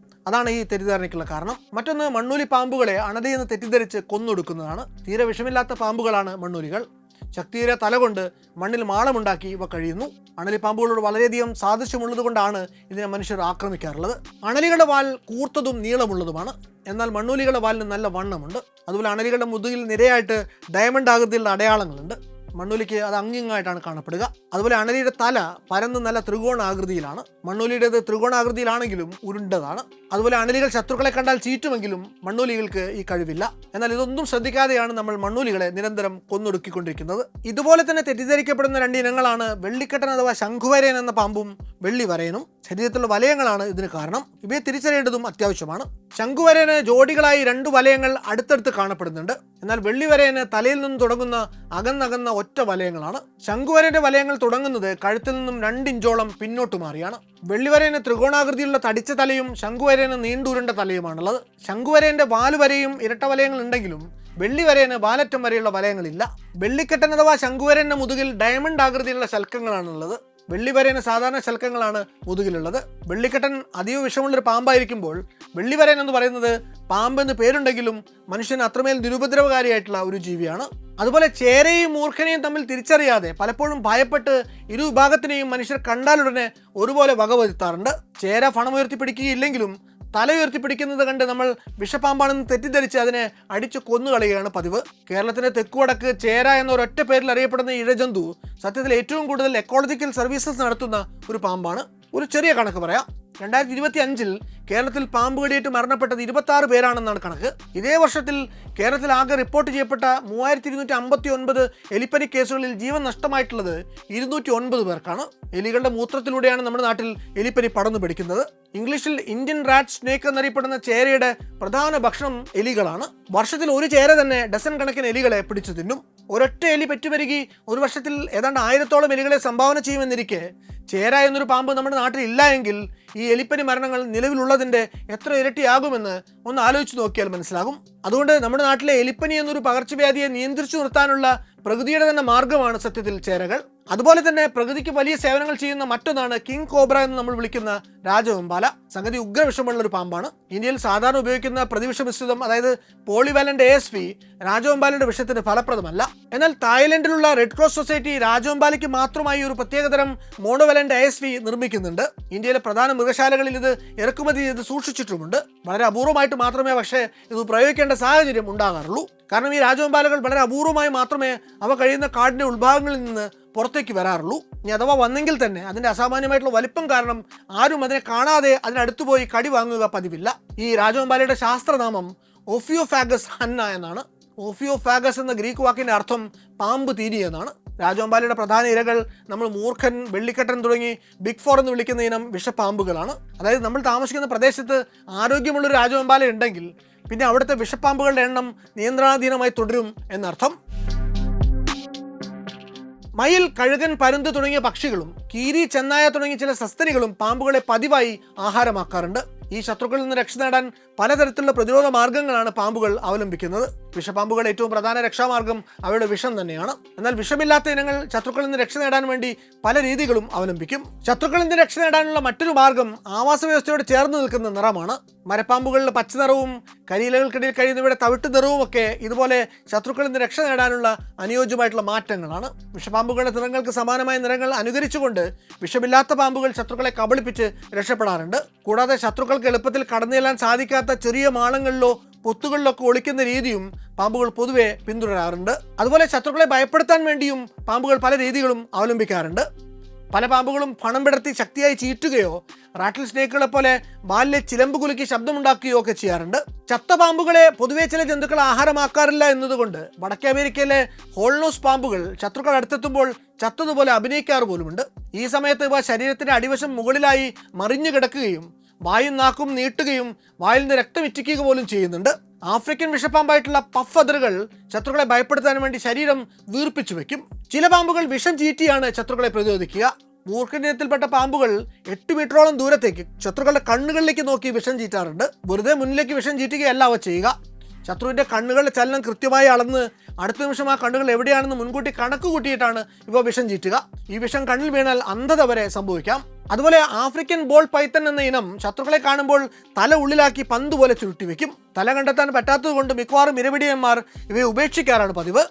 അതാണ് ഈ തെറ്റിദ്ധാരണയ്ക്കുള്ള കാരണം. മറ്റൊന്ന്, മണ്ണൂലി പാമ്പുകളെ അണലിയെന്ന് തെറ്റിദ്ധരിച്ച് കൊന്നൊടുക്കുന്നതാണ്. തീരെ വിഷമില്ലാത്ത പാമ്പുകളാണ് മണ്ണൂലികൾ. ശക്തിയേറിയ തല കൊണ്ട് മണ്ണിൽ മാളമുണ്ടാക്കി ഇവ കഴിയുന്നു. അണലിപ്പാമ്പുകളോട് വളരെയധികം സാദൃശ്യമുള്ളത് കൊണ്ടാണ് ഇതിനെ മനുഷ്യർ ആക്രമിക്കാറുള്ളത്. അണലികളുടെ വാൽ കൂർത്തതും നീളമുള്ളതുമാണ്. എന്നാൽ മണ്ണൂലികളുടെ വാലിന് നല്ല വണ്ണമുണ്ട്. അതുപോലെ അണലികളുടെ മുതുകിൽ നിരയായിട്ട് ഡയമണ്ട് ആകൃതിയിലുള്ള അടയാളങ്ങളുണ്ട്. മണ്ണൂലിക്ക് അത് അങ്ങിങ്ങായിട്ടാണ് കാണപ്പെടുക. അതുപോലെ അണലിയുടെ തല പരന്ന് നല്ല ത്രികോണാകൃതിയിലാണ്. മണ്ണൂലിയുടേത് ത്രികോണാകൃതിയിലാണെങ്കിലും ഉരുണ്ടതാണ്. അതുപോലെ അണലികൾ ശത്രുക്കളെ കണ്ടാൽ ചീറ്റുമെങ്കിലും മണ്ണൂലികൾക്ക് ഈ കഴിവില്ല. എന്നാൽ ഇതൊന്നും ശ്രദ്ധിക്കാതെയാണ് നമ്മൾ മണ്ണൂലികളെ നിരന്തരം കൊന്നൊടുക്കിക്കൊണ്ടിരിക്കുന്നത്. ഇതുപോലെ തന്നെ തെറ്റിദ്ധരിക്കപ്പെടുന്ന 2 ഇനങ്ങളാണ് വെള്ളിക്കെട്ടൻ അഥവാ ശംഖുവരയൻ എന്ന പാമ്പും വെള്ളിവരയനും. ശരീരത്തിലുള്ള വലയങ്ങളാണ് ഇതിന് കാരണം. ഇവയെ തിരിച്ചറിയേണ്ടതും അത്യാവശ്യമാണ്. ശംഖുവരയന് ജോഡികളായി 2 വലയങ്ങൾ അടുത്തടുത്ത് കാണപ്പെടുന്നുണ്ട്. എന്നാൽ വെള്ളിവരയന് തലയിൽ നിന്നും തുടങ്ങുന്ന അകന്നകന്ന ഒറ്റ വലയങ്ങളാണ്. ശംഖുവരയന്റെ വലയങ്ങൾ തുടങ്ങുന്നത് കഴുത്തിൽ നിന്നും 2 ഇഞ്ചോളം പിന്നോട്ട് മാറിയാണ്. വെള്ളിവരയന് ത്രികോണാകൃതിയിലുള്ള തടിച്ച തലയും ശംഖുവരയന് നീണ്ടുരുണ്ട തലയുമാണുള്ളത്. ശംഖുവരയന്റെ വാലുവരെയും ഇരട്ട വലയങ്ങൾ ഉണ്ടെങ്കിലും വെള്ളിവരയന് വാലറ്റം വരെയുള്ള വലയങ്ങളില്ല. വെള്ളിക്കെട്ടൻ അഥവാ ശംഖുവരയന്റെ മുതുകിൽ ഡയമണ്ട് ആകൃതിയിലുള്ള ശൽക്കങ്ങളാണുള്ളത്. വെള്ളിവരേന സാധാരണ ശൽക്കങ്ങളാണ് മുതുകിലുള്ളത്. വെള്ളിക്കെട്ടൻ അതീവ വിഷമുള്ളൊരു പാമ്പായിരിക്കുമ്പോൾ വെള്ളിവരേൻ എന്ന് പറയുന്നത് പാമ്പെന്ന് പേരുണ്ടെങ്കിലും മനുഷ്യന് അത്രമേൽ നിരുപദ്രവകാരിയായിട്ടുള്ള ഒരു ജീവിയാണ്. അതുപോലെ ചേരയും മൂർഖനെയും തമ്മിൽ തിരിച്ചറിയാതെ പലപ്പോഴും ഭയപ്പെട്ട് ഇരു വിഭാഗത്തിനെയും മനുഷ്യർ കണ്ടാലുടനെ ഒരുപോലെ വകവരുത്താറുണ്ട്. ചേര ഫണമുയർത്തിപ്പിടിക്കുകയില്ലെങ്കിലും തല ഉയർത്തിപ്പിടിക്കുന്നത് കണ്ട് നമ്മൾ വിഷപ്പാമ്പാണെന്ന് തെറ്റിദ്ധരിച്ച് അതിനെ അടിച്ചു കൊന്നുകളയുകയാണ് പതിവ്. കേരളത്തിന്റെ തെക്കുവടക്ക് ചേര എന്ന ഒരൊറ്റ പേരിൽ അറിയപ്പെടുന്ന ഇഴജന്തു സത്യത്തിൽ ഏറ്റവും കൂടുതൽ എക്കോളജിക്കൽ സർവീസസ് നടത്തുന്ന ഒരു പാമ്പാണ്. ഒരു ചെറിയ കണക്ക് പറയാം. 2025 കേരളത്തിൽ പാമ്പ് കടിയേറ്റ് മരണപ്പെട്ടത് 26 പേരാണെന്നാണ് കണക്ക്. ഇതേ വർഷത്തിൽ കേരളത്തിൽ ആകെ റിപ്പോർട്ട് ചെയ്യപ്പെട്ട 3259 എലിപ്പനി കേസുകളിൽ ജീവൻ നഷ്ടമായിട്ടുള്ളത് 209 പേർക്കാണ്. എലികളുടെ മൂത്രത്തിലൂടെയാണ് നമ്മുടെ നാട്ടിൽ എലിപ്പനി പടർന്നു പിടിക്കുന്നത്. ഇംഗ്ലീഷിൽ ഇന്ത്യൻ റാറ്റ് സ്നേക്ക് എന്നറിയപ്പെടുന്ന ചേരയുടെ പ്രധാന ഭക്ഷണം എലികളാണ്. വർഷത്തിൽ ഒരു ചേര തന്നെ ഡസൻ കണക്കിന് എലികളെ പിടിച്ചു തിന്നും. ഒരൊറ്റ എലി പെറ്റുപെരുകി ഒരു വർഷത്തിൽ ഏതാണ്ട് 1000-ഓളം എലികളെ സംഭാവന ചെയ്യുമെന്നിരിക്കെ ചേര എന്നൊരു പാമ്പ് നമ്മുടെ നാട്ടിൽ ഇല്ല എങ്കിൽ ഈ എലിപ്പനി മരണങ്ങൾ നിലവിലുള്ളതിൻ്റെ എത്ര ഇരട്ടിയാകുമെന്ന് ഒന്ന് ആലോചിച്ച് നോക്കിയാൽ മനസ്സിലാകും. അതുകൊണ്ട് നമ്മുടെ നാട്ടിലെ എലിപ്പനി എന്നൊരു പകർച്ചവ്യാധിയെ നിയന്ത്രിച്ചു നിർത്താനുള്ള പ്രകൃതിയുടെ തന്നെ മാർഗമാണ് സത്യത്തിൽ ചേരകൾ. അതുപോലെ തന്നെ പ്രകൃതിക്ക് വലിയ സേവനങ്ങൾ ചെയ്യുന്ന മറ്റൊന്നാണ് കിങ് കോബ്ര എന്ന് നമ്മൾ വിളിക്കുന്ന രാജവെമ്പാല. സംഗതി ഉഗ്രവിഷമുള്ള ഒരു പാമ്പാണ്. ഇന്ത്യയിൽ സാധാരണ ഉപയോഗിക്കുന്ന പ്രതിവിഷ മിശ്രിതം, അതായത് പോളിവാലന്റ് ASV, രാജവെമ്പാലയുടെ വിഷത്തിന് ഫലപ്രദമല്ല. എന്നാൽ തായ്ലൻഡിലുള്ള റെഡ് ക്രോസ് സൊസൈറ്റി രാജവെമ്പാലയ്ക്ക് മാത്രമായി ഒരു പ്രത്യേകതരം മോണോവാലന്റ് ASV നിർമ്മിക്കുന്നുണ്ട്. ഇന്ത്യയിലെ പ്രധാന മൃഗശാലകളിൽ ഇത് ഇറക്കുമതി ചെയ്ത് സൂക്ഷിച്ചിട്ടുമുണ്ട്. വളരെ അപൂർവമായിട്ട് മാത്രമേ പക്ഷേ ഇത് പ്രയോഗിക്കേണ്ട സാഹചര്യം ഉണ്ടാകാറുള്ളൂ. കാരണം ഈ രാജവെമ്പാലകൾ വളരെ അപൂർവമായി മാത്രമേ അവ കഴിയുന്ന കാടിന്റെ ഉൾഭാഗങ്ങളിൽ നിന്ന് പുറത്തേക്ക് വരാറുള്ളൂ. ഇനി അഥവാ വന്നെങ്കിൽ തന്നെ അതിൻ്റെ അസാമാന്യമായിട്ടുള്ള വലിപ്പം കാരണം ആരും അതിനെ കാണാതെ അതിനടുത്ത് പോയി കടി വാങ്ങുക പതിവില്ല. ഈ രാജവെമ്പാലയുടെ ശാസ്ത്രനാമം ഓഫിയോഫാഗസ് ഹന്ന എന്നാണ്. ഓഫിയോഫാഗസ് എന്ന ഗ്രീക്ക് വാക്കിന്റെ അർത്ഥം പാമ്പ് തീരി എന്നാണ്. രാജവെമ്പാലയുടെ പ്രധാന ഇരകൾ നമ്മൾ മൂർഖൻ, വെള്ളിക്കെട്ടൻ തുടങ്ങി ബിഗ് ഫോർ എന്ന് വിളിക്കുന്ന ഇനം വിഷപ്പാമ്പുകളാണ്. അതായത് നമ്മൾ താമസിക്കുന്ന പ്രദേശത്ത് ആരോഗ്യമുള്ളൊരു രാജവെമ്പാല ഉണ്ടെങ്കിൽ പിന്നെ അവിടുത്തെ വിഷപ്പാമ്പുകളുടെ എണ്ണം നിയന്ത്രണാധീനമായി തുടരും എന്നർത്ഥം. മയിൽ, കഴുകൻ, പരുന്ത് തുടങ്ങിയ പക്ഷികളും കീരി, ചെന്നായ തുടങ്ങിയ ചില സസ്തനികളും പാമ്പുകളെ പതിവായി ആഹാരമാക്കാറുണ്ട്. ഈ ശത്രുക്കളിൽ നിന്ന് രക്ഷ നേടാൻ പലതരത്തിലുള്ള പ്രതിരോധ മാർഗങ്ങളാണ് പാമ്പുകൾ അവലംബിക്കുന്നത്. വിഷപ്പാമ്പുകൾ ഏറ്റവും പ്രധാന രക്ഷാമാർഗം അവയുടെ വിഷം തന്നെയാണ്. എന്നാൽ വിഷമില്ലാത്ത ഇനങ്ങൾ ശത്രുക്കളിൽ നിന്ന് രക്ഷ നേടാൻ വേണ്ടി പല രീതികളും അവലംബിക്കും. ശത്രുക്കളിൽ നിന്ന് രക്ഷ നേടാനുള്ള മറ്റൊരു മാർഗം ആവാസ വ്യവസ്ഥയോട് ചേർന്ന് നിൽക്കുന്ന നിറമാണ്. മരപ്പാമ്പുകളിലെ പച്ച നിറവും കരിയിലകൾക്കിടയിൽ കഴിയുന്നവയുടെ തവിട്ട് നിറവും ഒക്കെ ഇതുപോലെ ശത്രുക്കളിൽ നിന്ന് രക്ഷ നേടാനുള്ള അനുയോജ്യമായിട്ടുള്ള മാറ്റങ്ങളാണ്. വിഷപ്പാമ്പുകളുടെ നിറങ്ങൾക്ക് സമാനമായ നിറങ്ങൾ അനുകരിച്ചുകൊണ്ട് വിഷമില്ലാത്ത പാമ്പുകൾ ശത്രുക്കളെ കബളിപ്പിച്ച് രക്ഷപ്പെടാറുണ്ട്. കൂടാതെ ശത്രുക്കൾക്ക് എളുപ്പത്തിൽ കടന്നു ചെല്ലാൻ സാധിക്കാത്ത ചെറിയ മാളങ്ങളിലോ പൊത്തുകളിലൊക്കെ ഒളിക്കുന്ന രീതിയും പാമ്പുകൾ പൊതുവെ പിന്തുടരാറുണ്ട്. അതുപോലെ ശത്രുക്കളെ ഭയപ്പെടുത്താൻ വേണ്ടിയും പാമ്പുകൾ പല രീതികളും അവലംബിക്കാറുണ്ട്. പല പാമ്പുകളും പണം പിടർത്തി ശക്തിയായി ചീറ്റുകയോ റാറ്റിൽ സ്നേക്കുകളെ പോലെ ബാലിലെ ചിലമ്പ് കുലുക്കി ശബ്ദമുണ്ടാക്കുകയോ ഒക്കെ ചെയ്യാറുണ്ട്. ചത്ത പാമ്പുകളെ പൊതുവെ ചില ജന്തുക്കൾ ആഹാരമാക്കാറില്ല എന്നതുകൊണ്ട് വടക്കേ അമേരിക്കയിലെ ഹോൾനോസ് പാമ്പുകൾ ശത്രുക്കൾ അടുത്തെത്തുമ്പോൾ ചത്തതുപോലെ അഭിനയിക്കാറ് പോലുമുണ്ട്. ഈ സമയത്ത് ഇവ ശരീരത്തിന്റെ അടിവശം മുകളിലായി മറിഞ്ഞു കിടക്കുകയും വായും നാക്കും നീട്ടുകയും വായിൽ നിന്ന് രക്തം ഇറ്റിക്കുക പോലും ചെയ്യുന്നുണ്ട്. ആഫ്രിക്കൻ വിഷപ്പാമ്പായിട്ടുള്ള പഫ് അദറുകൾ ശത്രുക്കളെ ഭയപ്പെടുത്താൻ വേണ്ടി ശരീരം വീർപ്പിച്ചു വെക്കും. ചില പാമ്പുകൾ വിഷം ചീറ്റിയാണ് ശത്രുക്കളെ പ്രതിരോധിക്കുക. മൂർഖനിനത്തിൽപ്പെട്ട പാമ്പുകൾ 8 മീറ്ററോളം ദൂരത്തേക്ക് ശത്രുക്കളുടെ കണ്ണുകളിലേക്ക് നോക്കി വിഷം ചീറ്റാറുണ്ട്. വെറുതെ മുന്നിലേക്ക് വിഷം ചീറ്റുകയല്ല അവ ചെയ്യുക. ശത്രുവിൻ്റെ കണ്ണുകളുടെ ചലനം കൃത്യമായി അളന്ന് അടുത്ത നിമിഷം ആ കണ്ണുകൾ എവിടെയാണെന്ന് മുൻകൂട്ടി കണക്ക് കൂട്ടിയിട്ടാണ് ഇവ വിഷം ചീറ്റുക. ഈ വിഷം കണ്ണിൽ വീണാൽ അന്ധത വരെ സംഭവിക്കാം. അതുപോലെ ആഫ്രിക്കൻ ബോൾ പൈത്തൺ എന്ന ഇനം ശത്രുക്കളെ കാണുമ്പോൾ തല ഉള്ളിലാക്കി പന്ത് പോലെ ചുരുട്ടി വെക്കും. തല കണ്ടെത്താൻ പറ്റാത്തതുകൊണ്ട് മിക്കവാറും ഇരപിടിയന്മാർ ഇവയെ ഉപേക്ഷിക്കാറാണ് പതിവ്.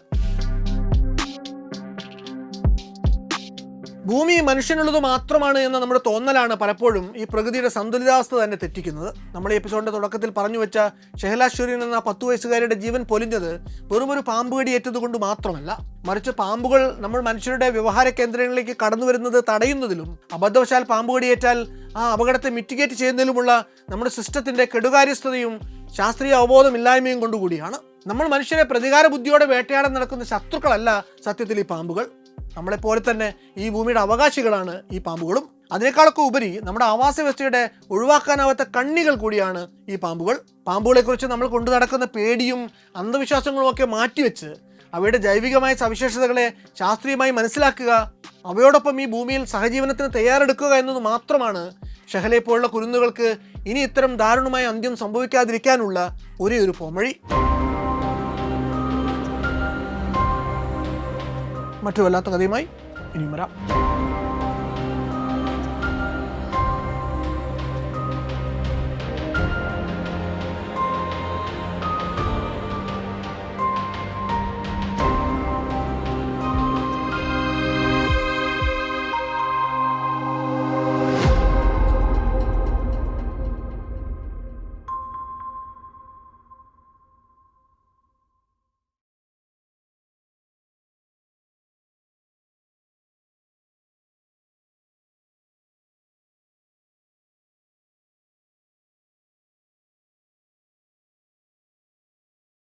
ഭൂമി മനുഷ്യനുള്ളത് മാത്രമാണ് എന്ന നമ്മുടെ തോന്നലാണ് പലപ്പോഴും ഈ പ്രകൃതിയുടെ സന്തുലിതാവസ്ഥ തന്നെ തെറ്റിക്കുന്നത്. നമ്മൾ ഈ എപ്പിസോഡിന്റെ തുടക്കത്തിൽ പറഞ്ഞു വെച്ച ഷെഹല ഷുരീൻ എന്ന 10 വയസ്സുകാരിയുടെ ജീവൻ പൊലിഞ്ഞത് വെറുമൊരു പാമ്പ് കടിയേറ്റതുകൊണ്ട് മാത്രമല്ല, മറിച്ച് പാമ്പുകൾ നമ്മൾ മനുഷ്യരുടെ വ്യവഹാര കേന്ദ്രങ്ങളിലേക്ക് കടന്നു വരുന്നത് തടയുന്നതിലും അബദ്ധവശാൽ പാമ്പ് കടിയേറ്റാൽ ആ അപകടത്തെ മിറ്റിഗേറ്റ് ചെയ്യുന്നതിലുമുള്ള നമ്മുടെ സിസ്റ്റത്തിന്റെ കെടുകാര്യസ്ഥതയും ശാസ്ത്രീയ അവബോധമില്ലായ്മയും കൊണ്ടുകൂടിയാണ്. നമ്മൾ മനുഷ്യരെ പ്രതികാര ബുദ്ധിയോടെ വേട്ടയാടാൻ നടക്കുന്ന ശത്രുക്കളല്ല സത്യത്തിൽ ഈ പാമ്പുകൾ. നമ്മളെപ്പോലെ തന്നെ ഈ ഭൂമിയുടെ അവകാശികളാണ് ഈ പാമ്പുകളും. അതിനേക്കാളൊക്കെ ഉപരി നമ്മുടെ ആവാസ വ്യവസ്ഥയുടെ ഒഴിവാക്കാനാവാത്ത കണ്ണികൾ കൂടിയാണ് ഈ പാമ്പുകൾ. പാമ്പുകളെക്കുറിച്ച് നമ്മൾ കൊണ്ടു നടക്കുന്ന പേടിയും അന്ധവിശ്വാസങ്ങളും ഒക്കെ മാറ്റിവെച്ച് അവയുടെ ജൈവികമായ സവിശേഷതകളെ ശാസ്ത്രീയമായി മനസ്സിലാക്കുക, അവയോടൊപ്പം ഈ ഭൂമിയിൽ സഹജീവനത്തിന് തയ്യാറെടുക്കുക എന്നത് മാത്രമാണ് ഷെഹലയെ പോലുള്ള കുരുന്നുകൾക്ക് ഇനി ഇത്തരം ദാരുണമായ അന്ത്യം സംഭവിക്കാതിരിക്കാനുള്ള ഒരേ ഒരു പോംവഴി. മറ്റു വല്ലാത്ത കഥയുമായി ഇനിയും വരാം.